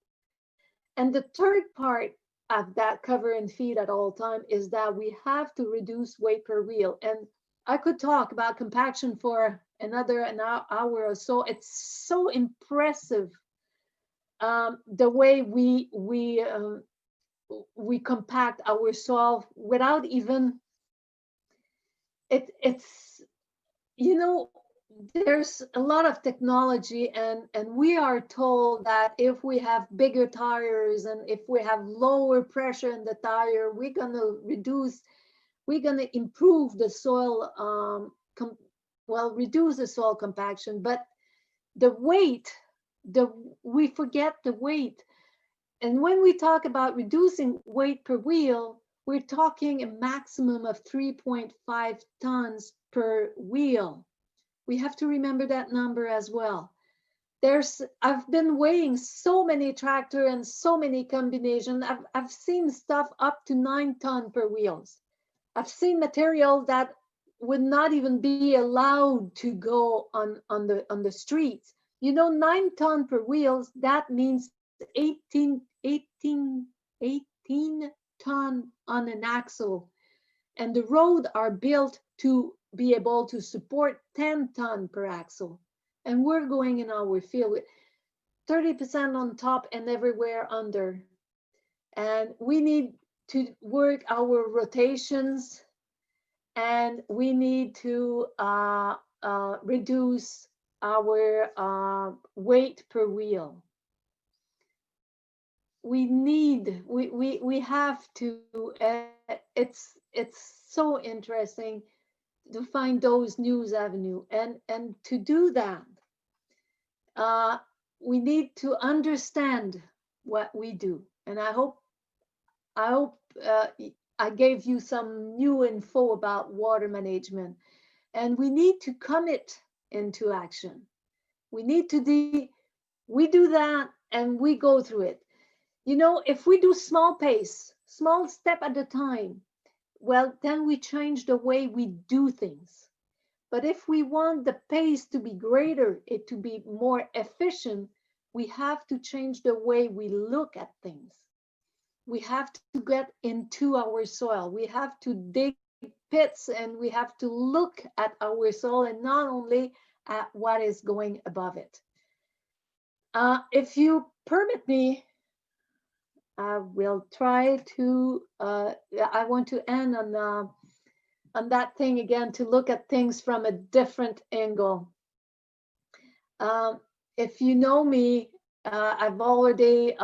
Speaker 2: And the third part of that cover and feed at all time is that we have to reduce weight per reel. And I could talk about compaction for an hour or so. It's so impressive the way we compact our soil without even it's there's a lot of technology, and we are told that if we have bigger tires and if we have lower pressure in the tire, we're gonna improve the soil, reduce the soil compaction. But the weight, we forget the weight. And when we talk about reducing weight per wheel, we're talking a maximum of 3.5 tons per wheel. We have to remember that number as well. I've been weighing so many tractor and so many combinations. I've seen stuff up to 9 ton per wheels. I've seen material that would not even be allowed to go on the streets. 9 ton per wheels, that means 18 ton on an axle. And the road are built to be able to support 10 ton per axle. And we're going in our field with 30% on top and everywhere under. And we need to work our rotations, and we need to reduce our weight per wheel. We have to, it's so interesting to find those new avenues, and to do that, we need to understand what we do. And I hope I gave you some new info about water management, and we need to commit into action. We do that, and we go through it. If we do small pace, small step at a time, well, then we change the way we do things. But if we want the pace to be greater, it to be more efficient, we have to change the way we look at things. We have to get into our soil. We have to dig pits, and we have to look at our soil and not only at what is going above it. If you permit me, I will try to, I want to end on that thing again, to look at things from a different angle. If you know me, I've already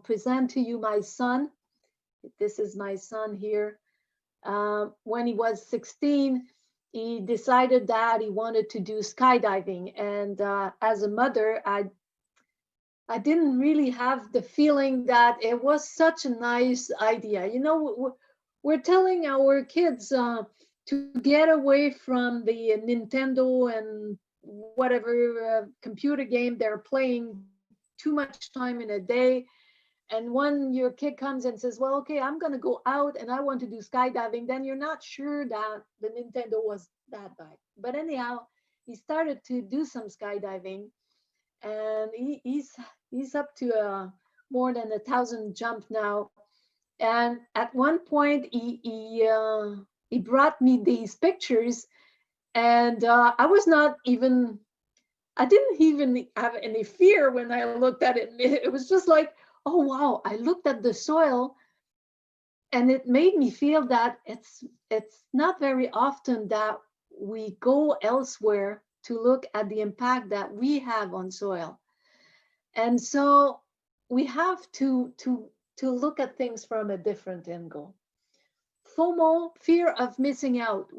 Speaker 2: presented to you my son. This is my son here. When he was 16, he decided that he wanted to do skydiving. And as a mother, I didn't really have the feeling that it was such a nice idea. We're telling our kids to get away from the Nintendo and whatever computer game they're playing too much time in a day. And when your kid comes and says, well, okay, I'm going to go out and I want to do skydiving, then you're not sure that the Nintendo was that bad. But anyhow, he started to do some skydiving, and he's up to more than 1,000 jump now. And at one point, he brought me these pictures, and I didn't even have any fear when I looked at it. It was just like, oh wow! I looked at the soil, and it made me feel that it's not very often that we go elsewhere to look at the impact that we have on soil. And so we have to look at things from a different angle. FOMO, fear of missing out.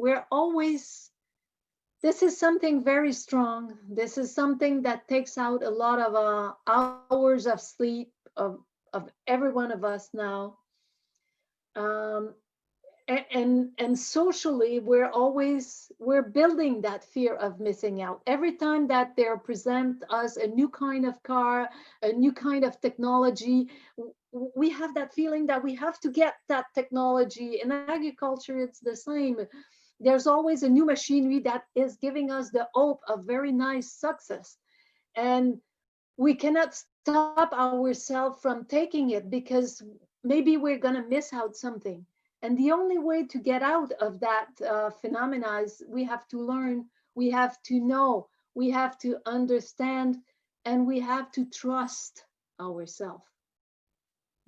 Speaker 2: This is something very strong. This is something that takes out a lot of hours of sleep of every one of us now. And socially, we're building that fear of missing out. Every time that they present us a new kind of car, a new kind of technology, we have that feeling that we have to get that technology. In agriculture, it's the same. There's always a new machinery that is giving us the hope of very nice success. And we cannot stop ourselves from taking it, because maybe we're going to miss out something. And the only way to get out of that phenomena is we have to learn, we have to know, we have to understand, and we have to trust ourselves.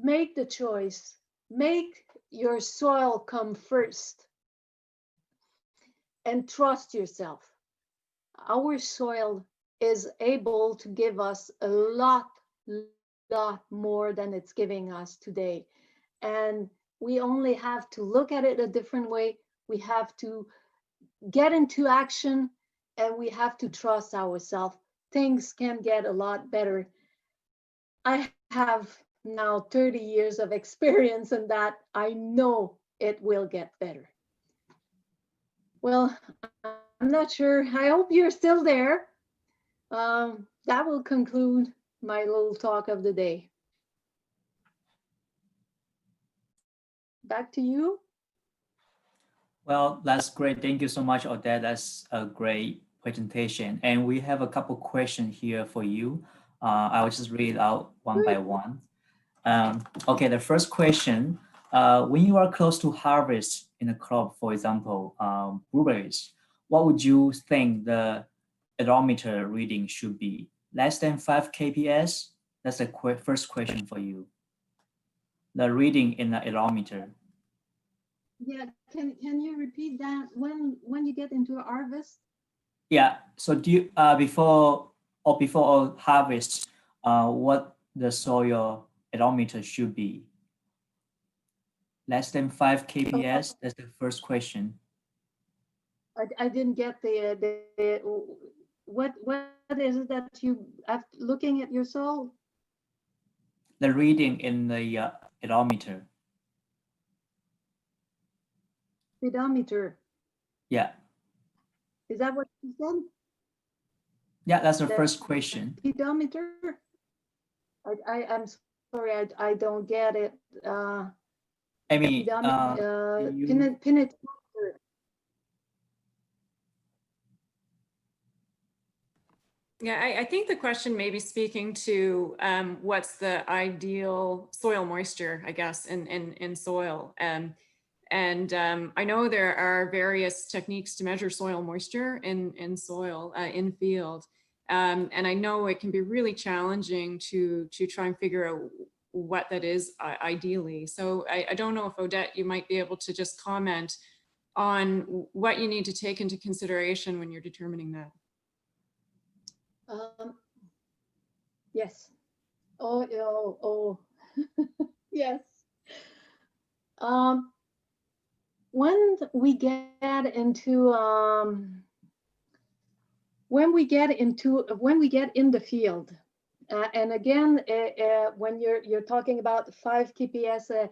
Speaker 2: Make the choice. Make your soil come first. And trust yourself. our soil is able to give us a lot more than it's giving us today. And we only have to look at it a different way. We have to get into action, and we have to trust ourselves. Things can get a lot better. I have now 30 years of experience in that. I know it will get better. Well, I'm not sure. I hope you're still there. That will conclude my little talk of the day. Back to you.
Speaker 3: Well, that's great. Thank you so much, Odette. That's a great presentation. And we have a couple questions here for you. I will just read out one by one. Okay, the first question, when you are close to harvest in a crop, for example, blueberries, what would you think the odometer reading should be? Less than 5 kps? That's the first question for you. The reading in the odometer.
Speaker 2: Yeah, can you repeat that? When you get into harvest?
Speaker 3: Yeah, so do you, before harvest, what the soil odometer should be? Less than 5 kps? That's the first question.
Speaker 2: I didn't get what is it that you have looking at your soil?
Speaker 3: The reading in the odometer.
Speaker 2: Pedometer.
Speaker 3: Yeah.
Speaker 2: Is that what you said?
Speaker 3: Yeah, that's the first question.
Speaker 2: Pedometer? I'm sorry, I don't get it.
Speaker 3: I mean,
Speaker 2: penetrator.
Speaker 1: Yeah, I think the question may be speaking to what's the ideal soil moisture, I guess, in soil. I know there are various techniques to measure soil moisture in soil, in field. And I know it can be really challenging to try and figure out what that is ideally. So I don't know if Odette, you might be able to just comment on what you need to take into consideration when you're determining that.
Speaker 2: Yes. Oh. Yes. When we get into when we get in the field, and again, when you're talking about 5 kps,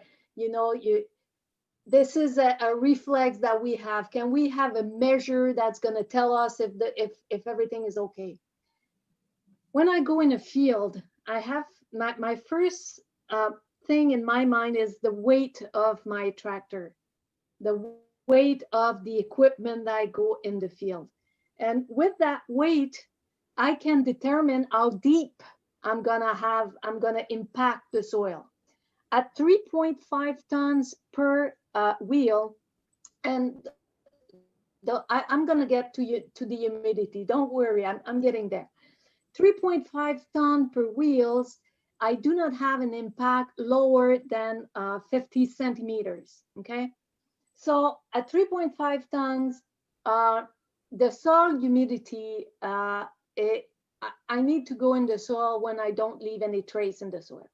Speaker 2: this is a reflex that we have. Can we have a measure that's going to tell us if everything is okay? When I go in a field, I have my first thing in my mind is the weight of my tractor, the weight of the equipment that I go in the field. And with that weight, I can determine how deep I'm gonna impact the soil. At 3.5 tons per wheel, and I'm gonna get to the humidity. Don't worry, I'm getting there. 3.5 ton per wheels, I do not have an impact lower than 50 centimeters, okay? So at 3.5 tons, the soil humidity, I need to go in the soil when I don't leave any trace in the soil.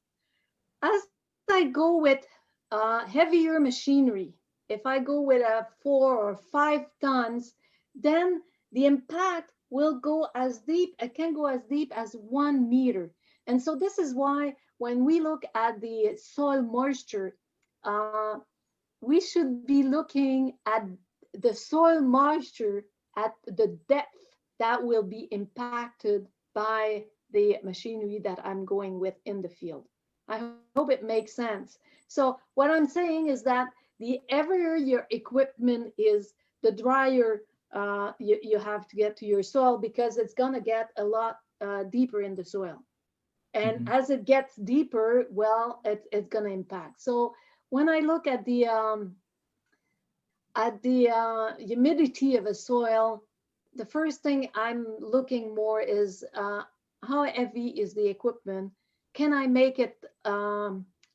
Speaker 2: As I go with heavier machinery, if I go with a 4 or 5 tons, then the impact will go as deep, it can go as deep as 1 meter. And so this is why when we look at the soil moisture, we should be looking at the soil moisture at the depth that will be impacted by the machinery that I'm going with in the field. I hope it makes sense. So what I'm saying is that the heavier your equipment is, the drier you have to get to your soil, because it's gonna get a lot deeper in the soil. And as it gets deeper, well, it's gonna impact. So when I look at the humidity of a soil, the first thing I'm looking more is how heavy is the equipment? Can I make it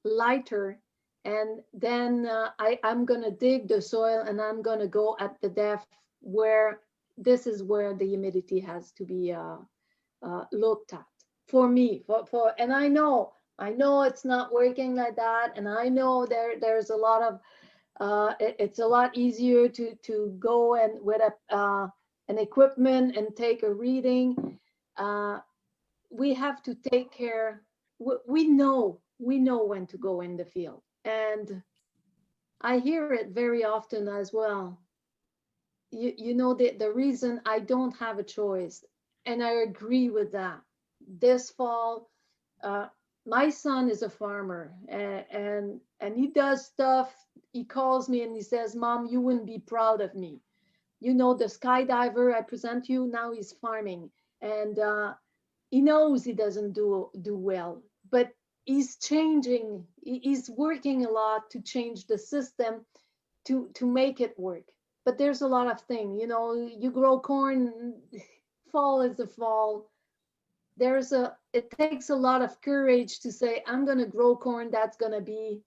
Speaker 2: lighter? And then I'm gonna dig the soil, and I'm gonna go at the depth where this is where the humidity has to be looked at for me. And I know it's not working like that, and I know there's a lot of it's a lot easier to go and with an equipment and take a reading. We have to take care. We know when to go in the field, and I hear it very often as well. You know, the reason I don't have a choice, and I agree with that. This fall, my son is a farmer, and he does stuff. He calls me and he says, "Mom, you wouldn't be proud of me. You know, the skydiver I present you, now he's farming, and he knows he doesn't do well, but he's changing. He's working a lot to change the system to make it work. But there's a lot of things, you know, you grow corn, fall is the fall. It takes a lot of courage to say, I'm going to grow corn that's going to be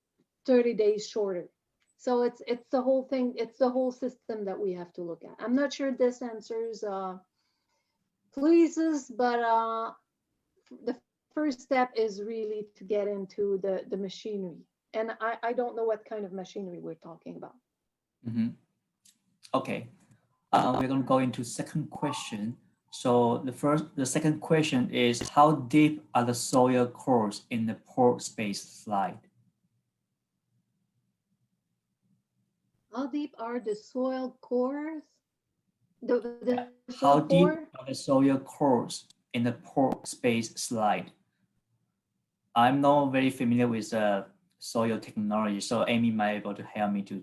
Speaker 2: 30 days shorter. So it's the whole thing. It's the whole system that we have to look at. I'm not sure this answers pleases, but the first step is really to get into the machinery. And I don't know what kind of machinery we're talking about.
Speaker 3: Mm-hmm. Okay, we're going to go into second question. So the second question is, how deep are the soil cores in the pore space slide?
Speaker 2: How deep are the soil cores? The
Speaker 3: How
Speaker 2: soil
Speaker 3: deep
Speaker 2: core?
Speaker 3: are the soil cores in the pore space slide? I'm not very familiar with soil technology, so Amy might be able to help me to.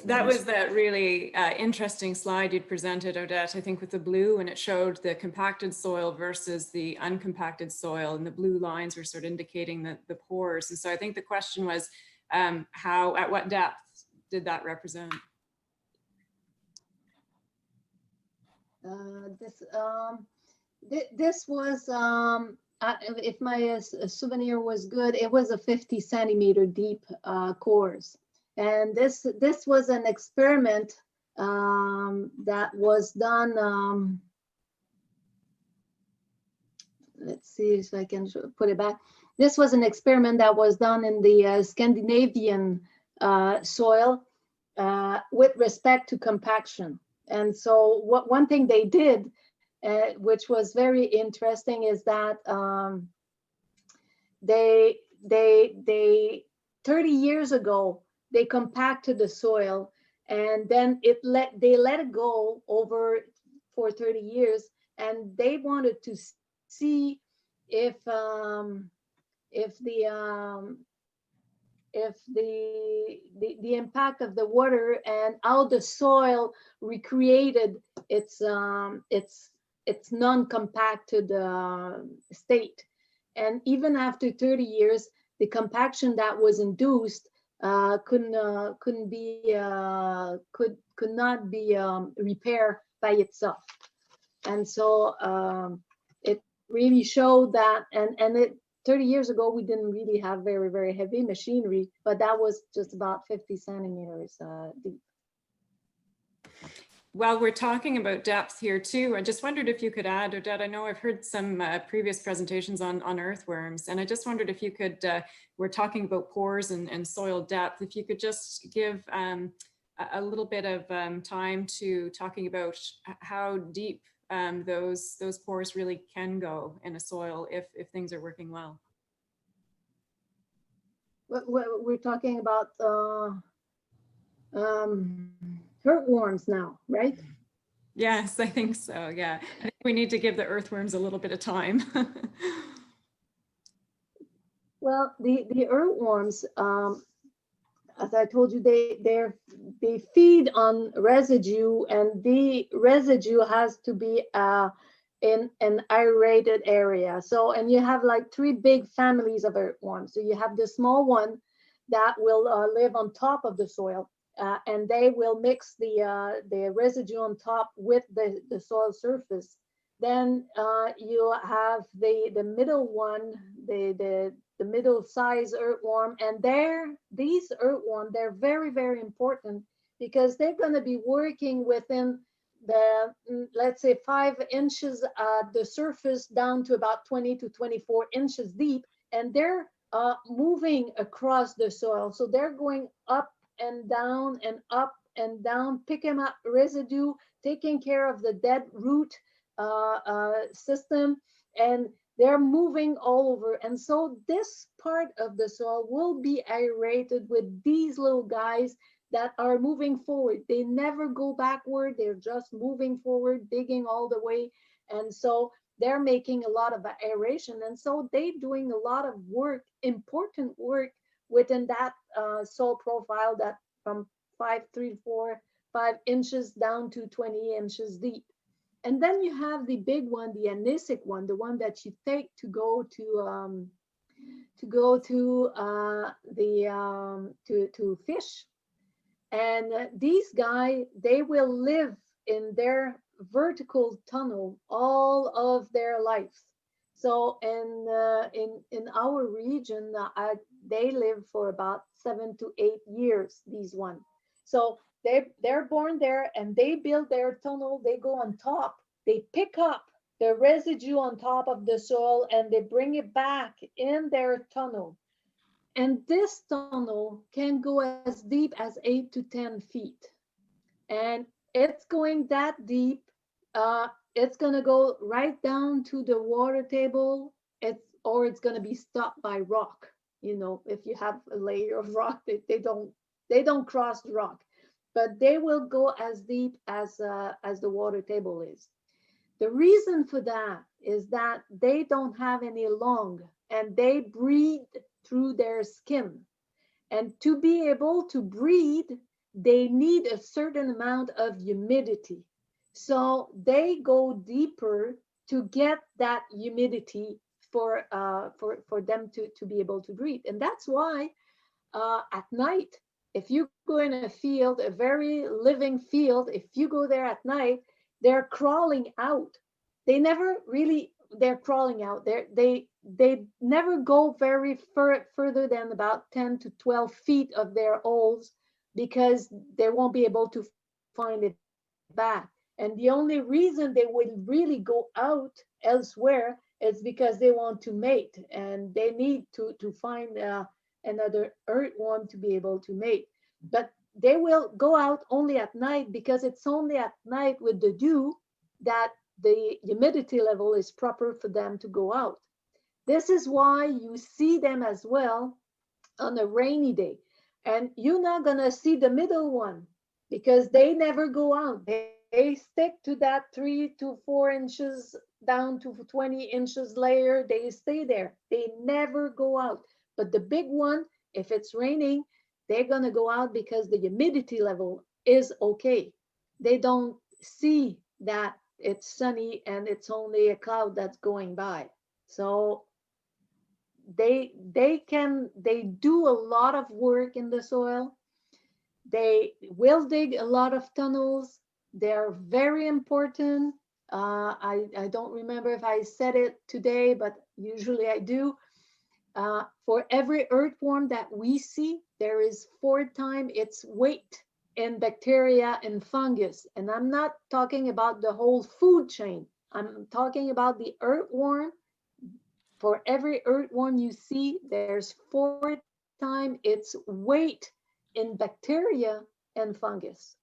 Speaker 1: That was that really interesting slide you'd presented, Odette, I think with the blue, and it showed the compacted soil versus the uncompacted soil, and the blue lines were sort of indicating the pores. And so I think the question was, at what depth did that represent?
Speaker 2: This was, if my souvenir was good, it was a 50 centimeter deep cores. And this was an experiment that was done. Let's see if I can put it back. This was an experiment that was done in the Scandinavian soil with respect to compaction. And so one thing they did, which was very interesting, is that they 30 years ago, they compacted the soil, and then they let it go over for 30 years, and they wanted to see if the impact of the water and how the soil recreated its non-compacted state. And even after 30 years, the compaction that was induced could not be repaired by itself. And so it really showed that, and it 30 years ago, we didn't really have very, very heavy machinery, but that was just about 50 centimeters deep.
Speaker 1: While we're talking about depth here too, I just wondered if you could add, Odette, I know I've heard some previous presentations on earthworms, and I just wondered if you could, we're talking about pores and soil depth, if you could just give a little bit of time to talking about how deep those pores really can go in a soil if things are working well.
Speaker 2: We're talking about earthworms now, right?
Speaker 1: Yes, I think so. Yeah, I think we need to give the earthworms a little bit of time.
Speaker 2: Well, the earthworms, as I told you, they feed on residue, and the residue has to be in an aerated area. So, and you have like 3 big families of earthworms. So you have the small one that will live on top of the soil, and they will mix the residue on top with the soil surface. Then you have the middle one, the middle size earthworm, and these earthworms, they're very, very important because they're going to be working within let's say 5 inches at the surface down to about 20 to 24 inches deep, and they're moving across the soil. So they're going up and down and up and down, picking up residue, taking care of the dead root system, and they're moving all over. And so this part of the soil will be aerated with these little guys that are moving forward. They never go backward. They're just moving forward, digging all the way. And so they're making a lot of aeration. And so they're doing a lot of work, important work within that soil profile that from 5 inches down to 20 inches deep. And then you have the big one, the anisic one, the one that you take to go to fish. And these guys, they will live in their vertical tunnel all of their lives. So in our region, they live for about 7 to 8 years, these ones. So they're born there and they build their tunnel, they go on top, they pick up the residue on top of the soil and they bring it back in their tunnel. And this tunnel can go as deep as 8 to 10 feet. And it's going that deep. It's going to go right down to the water table. Or it's going to be stopped by rock. You know, if you have a layer of rock, they don't cross the rock. But they will go as deep as the water table is. The reason for that is that they don't have any lung and they breathe through their skin. And to be able to breathe, they need a certain amount of humidity. So they go deeper to get that humidity for them to be able to breathe. And that's why at night, if you go in a field, a very living field, if you go there at night, they're crawling out. They're crawling out. They never go very further than about 10 to 12 feet of their holes because they won't be able to find it back. And the only reason they would really go out elsewhere is because they want to mate and they need to find another earthworm to be able to mate. But they will go out only at night because it's only at night with the dew that the humidity level is proper for them to go out. This is why you see them as well on a rainy day. And you're not going to see the middle one because they never go out. They stick to that 3 to 4 inches down to 20 inches layer. They stay there. They never go out. But the big one, if it's raining, they're going to go out because the humidity level is okay. They don't see that it's sunny and it's only a cloud that's going by. So they do a lot of work in the soil. They will dig a lot of tunnels. They're very important. I don't remember if I said it today, but usually I do. For every earthworm that we see, there is 4 times its weight in bacteria and fungus. And I'm not talking about the whole food chain. I'm talking about the earthworm. For every earthworm you see, there's 4 times its weight in bacteria and fungus.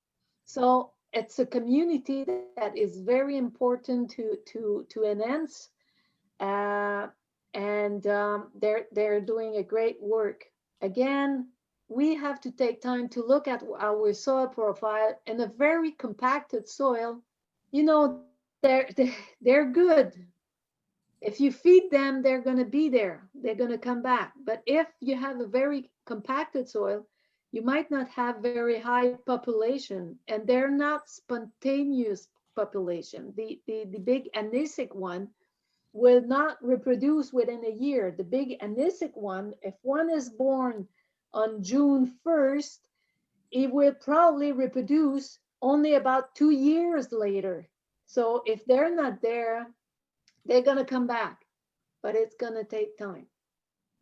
Speaker 2: So it's a community that is very important to enhance. They're doing a great work. Again, we have to take time to look at our soil profile. In a very compacted soil, you know, they're good. If you feed them, they're going to be there. They're going to come back. But if you have a very compacted soil, you might not have very high population, and they're not spontaneous population. The big anisic one will not reproduce within a year. The big anisic one, if one is born on June 1st, it will probably reproduce only about 2 years later. So if they're not there, they're going to come back, but it's going to take time.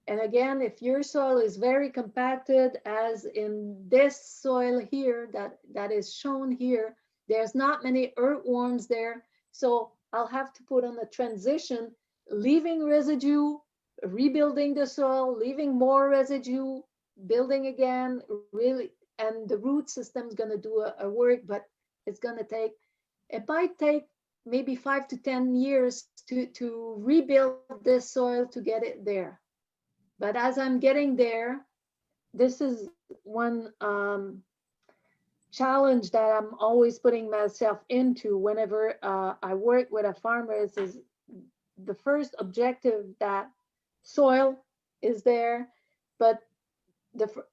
Speaker 2: And again, if your soil is very compacted, as in this soil here that is shown here, There's not many earthworms there. So I'll have to put on a transition, leaving residue, rebuilding the soil, leaving more residue, building again, really, and the root system's gonna do a work, but it's gonna take, it might take maybe 5 to 10 years to rebuild this soil to get it there. But as I'm getting there, this is one challenge that I'm always putting myself into whenever I work with a farmer is the first objective that soil is there, but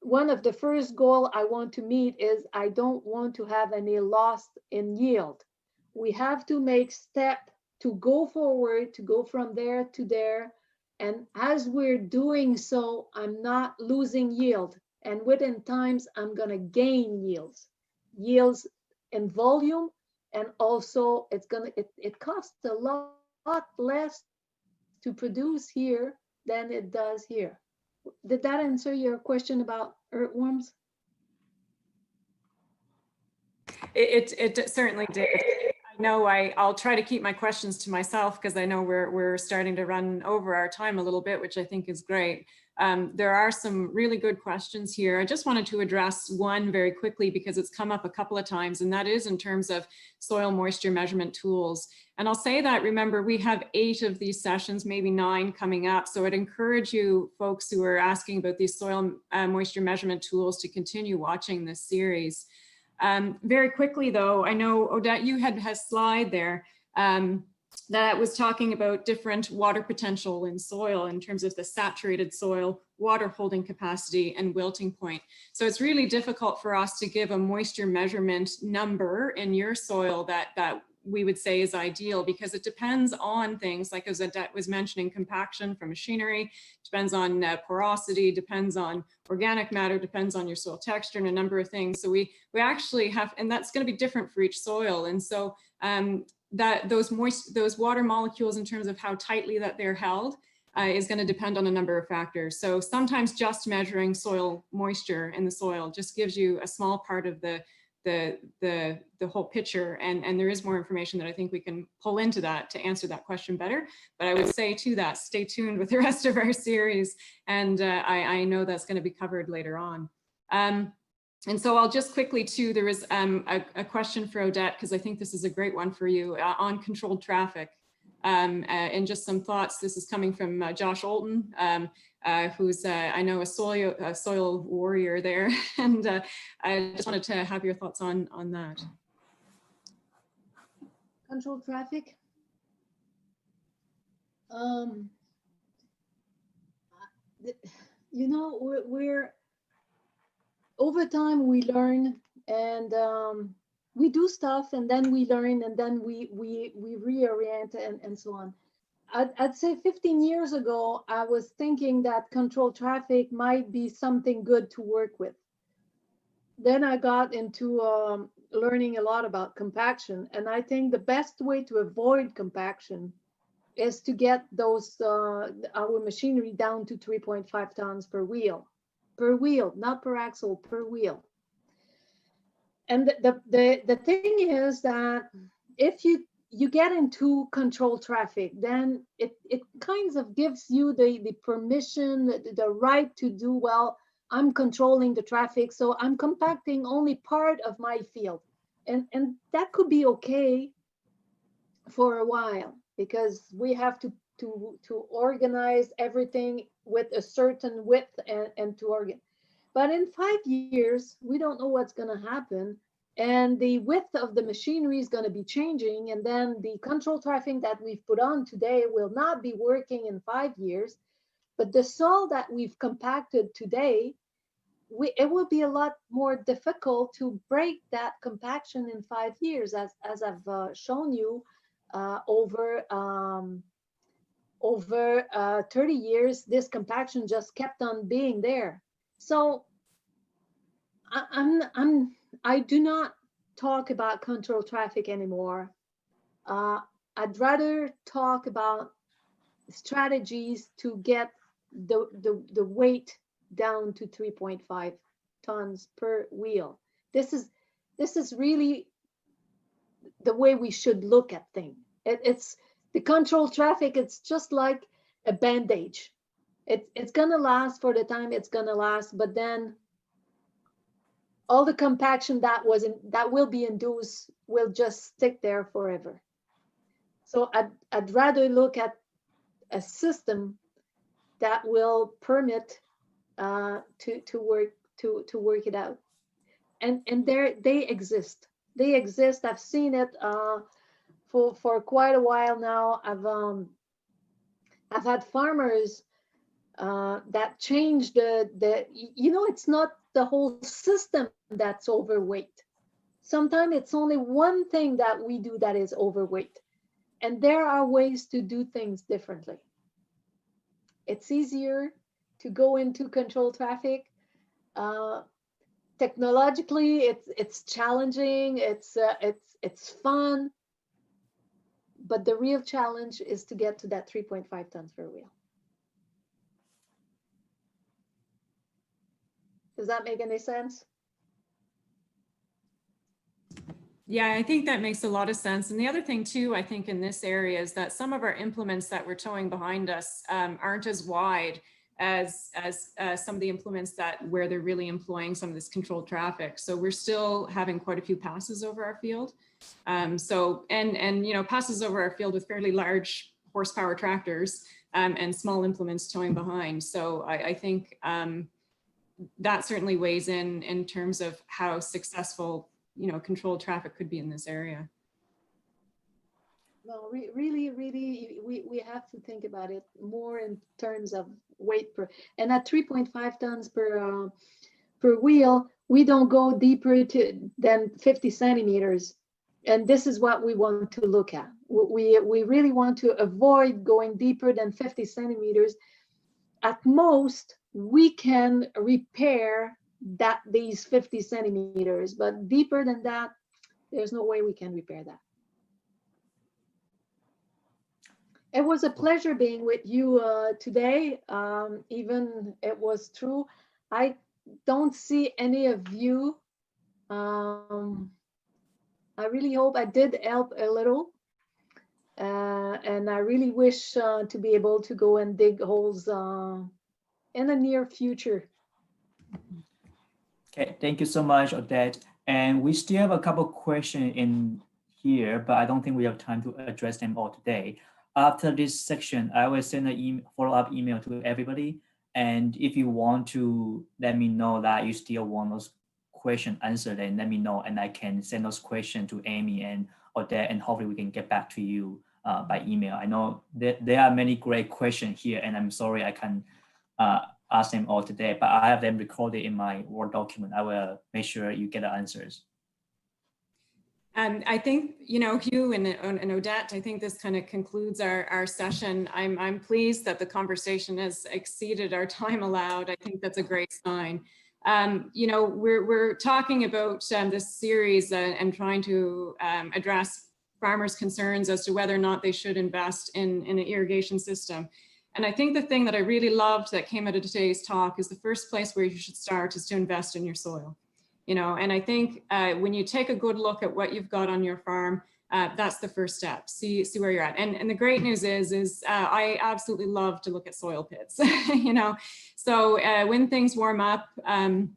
Speaker 2: one of the first goal I want to meet is I don't want to have any loss in yield. We have to make step to go forward, to go from there to there. And as we're doing so, I'm not losing yield. And within times, I'm gonna gain yields in volume. And also it costs a lot less to produce here than it does here. Did that answer your question about earthworms?
Speaker 1: It certainly did. I know I'll try to keep my questions to myself because I know we're starting to run over our time a little bit, which I think is great. There are some really good questions here. I just wanted to address one very quickly because it's come up a couple of times, and that is in terms of soil moisture measurement tools. And I'll say that, remember, we have 8 of these sessions, maybe 9 coming up. So I'd encourage you folks who are asking about these soil moisture measurement tools to continue watching this series. Very quickly though, I know Odette, you had a slide there that was talking about different water potential in soil in terms of the saturated soil, water holding capacity, and wilting point. So it's really difficult for us to give a moisture measurement number in your soil that we would say is ideal, because it depends on things like, as Odette was mentioning, compaction from machinery, depends on porosity, depends on organic matter, depends on your soil texture and a number of things. So we actually have, and that's going to be different for each soil. And so those water molecules in terms of how tightly that they're held is going to depend on a number of factors. So sometimes just measuring soil moisture in the soil just gives you a small part of the whole picture, and there is more information that I think we can pull into that to answer that question better. But I would say to that, stay tuned with the rest of our series, and I know that's going to be covered later on. And so I'll just quickly too, there is a question for Odette, because I think this is a great one for you on controlled traffic. And just some thoughts. This is coming from Josh Olton, who's I know a soil warrior there, and I just wanted to have your thoughts on that.
Speaker 2: Controlled traffic. You know, we're over time we learn, and we do stuff, and then we learn, and then we reorient and so on. I'd say 15 years ago, I was thinking that controlled traffic might be something good to work with. Then I got into learning a lot about compaction, and I think the best way to avoid compaction is to get those our machinery down to 3.5 tons per wheel, not per axle, per wheel. And the thing is that if you get into controlled traffic, then it kind of gives you the permission, the right to do, well, I'm controlling the traffic, so I'm compacting only part of my field. And that could be okay for a while, because we have to organize everything with a certain width and to organize. But in 5 years, we don't know what's going to happen. And the width of the machinery is going to be changing. And then the control traffic that we've put on today will not be working in 5 years. But the soil that we've compacted today, it will be a lot more difficult to break that compaction in 5 years, as I've shown you over 30 years, this compaction just kept on being there. So I do not talk about control traffic anymore. I'd rather talk about strategies to get the weight down to 3.5 tons per wheel. This is really the way we should look at things. It's the controlled traffic. It's just like a bandage. It's gonna last for the time it's gonna last, but then all the compaction that will be induced will just stick there forever. So I'd rather look at a system that will permit to work it out, and they exist. They exist. I've seen it for quite a while now. I've had farmers that change it's not the whole system that's overweight. Sometimes it's only one thing that we do that is overweight. And there are ways to do things differently. It's easier to go into control traffic. Technologically, it's challenging. It's fun. But the real challenge is to get to that 3.5 tons per wheel. Does that make any sense?
Speaker 1: Yeah, I think that makes a lot of sense. And the other thing too, I think in this area is that some of our implements that we're towing behind us aren't as wide as some of the implements where they're really employing some of this controlled traffic. So we're still having quite a few passes over our field. And passes over our field with fairly large horsepower tractors and small implements towing behind. So I think that certainly weighs in terms of how successful controlled traffic could be in this area.
Speaker 2: Well, really, we have to think about it more in terms of weight per, and at 3.5 tons per wheel, we don't go deeper than 50 centimeters. And this is what we want to look at. We really want to avoid going deeper than 50 centimeters. At most, we can repair these 50 centimeters, but deeper than that, there's no way we can repair that. It was a pleasure being with you today. Even it was true, I don't see any of you. I really hope I did help a little. And I really wish to be able to go and dig holes in the near future.
Speaker 3: Okay, thank you so much, Odette. And we still have a couple questions in here, but I don't think we have time to address them all today. After this section, I will send a follow-up email to everybody. And if you want to let me know that you still want those questions answered, then let me know, and I can send those questions to Amy and Odette, and hopefully we can get back to you by email. I know that there are many great questions here, and I'm sorry I can't ask them all today, but I have them recorded in my Word document. I will make sure you get the answers.
Speaker 1: I think, Hugh and Odette, I think this kind of concludes our session. I'm pleased that the conversation has exceeded our time allowed. I think that's a great sign. We're talking about this series and trying to address farmers' concerns as to whether or not they should invest in an irrigation system. And I think the thing that I really loved that came out of today's talk is the first place where you should start is to invest in your soil. And I think when you take a good look at what you've got on your farm, that's the first step. See where you're at. And the great news is I absolutely love to look at soil pits, So when things warm up and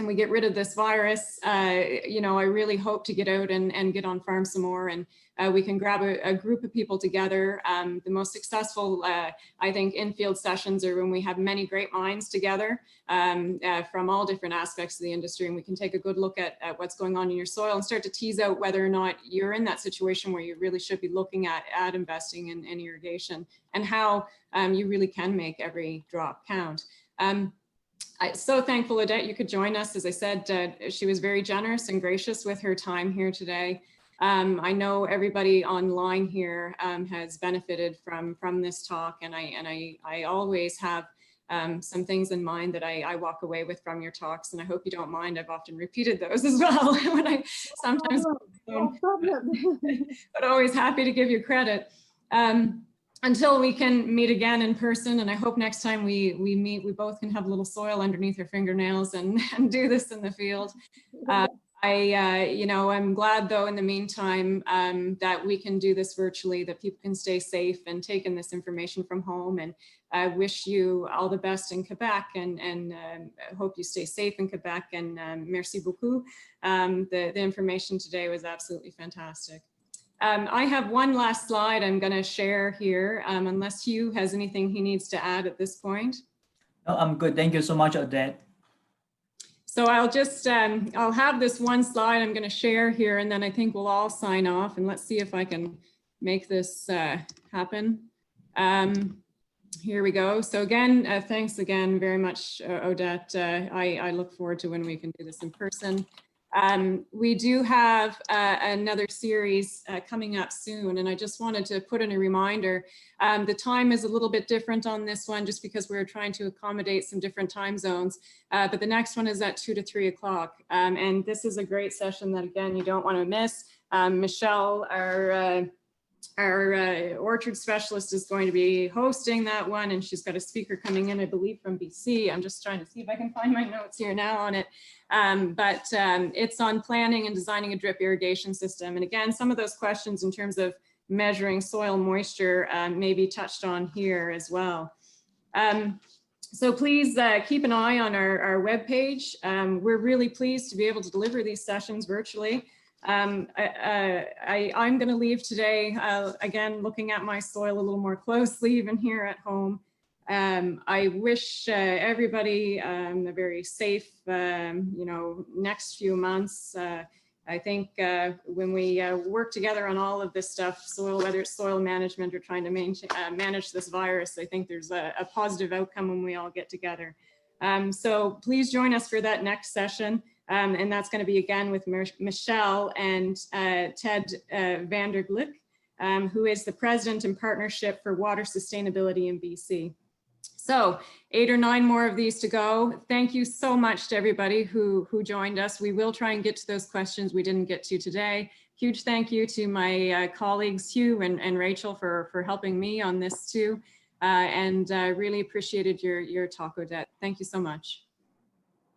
Speaker 1: we get rid of this virus, I really hope to get out and get on farm some more, and we can grab a group of people together. The most successful, I think, in-field sessions are when we have many great minds together from all different aspects of the industry, and we can take a good look at what's going on in your soil and start to tease out whether or not you're in that situation where you really should be looking at investing in irrigation, and how you really can make every drop count. I'm so thankful, Odette, you could join us. As I said, she was very generous and gracious with her time here today. I know everybody online here has benefited from this talk, and I always have some things in mind that I walk away with from your talks, and I hope you don't mind. I've often repeated those as well when I sometimes, but always happy to give you credit. Until we can meet again in person, and I hope next time we meet, we both can have a little soil underneath our fingernails and do this in the field. you know, I'm glad though in the meantime that we can do this virtually, that people can stay safe and take in this information from home. And I wish you all the best in Quebec, and hope you stay safe in Quebec. And merci beaucoup. The information today was absolutely fantastic. I have one last slide I'm going to share here, unless Hugh has anything he needs to add at this point.
Speaker 3: No, I'm good. Thank you so much, Odette.
Speaker 1: So I'll just, I'll have this one slide I'm going to share here, and then I think we'll all sign off, and let's see if I can make this happen. Here we go. So again, thanks again very much, Odette. I look forward to when we can do this in person. We do have another series coming up soon, and I just wanted to put in a reminder. The time is a little bit different on this one just because we're trying to accommodate some different time zones, but the next one is at 2 to 3 o'clock. And this is a great session that, again, you don't want to miss. Michelle, our orchard specialist, is going to be hosting that one, and she's got a speaker coming in, I believe, from BC. I'm just trying to see if I can find my notes here now on it. But it's on planning and designing a drip irrigation system. And again, some of those questions in terms of measuring soil moisture may be touched on here as well. So please keep an eye on our webpage. We're really pleased to be able to deliver these sessions virtually. I'm going to leave today, again, looking at my soil a little more closely, even here at home. I wish everybody a very safe, you know, next few months. I think when we work together on all of this stuff, whether it's soil management or trying to manage this virus, I think there's a positive outcome when we all get together. So please join us for that next session. And that's going to be again with Michelle and Ted Vanderglick, who is the President and Partnership for Water Sustainability in BC. So 8 or 9 more of these to go. Thank you so much to everybody who joined us. We will try and get to those questions we didn't get to today. Huge thank you to my colleagues, Hugh and Rachel, for helping me on this too. And really appreciated your talk, Odette. Thank you so much.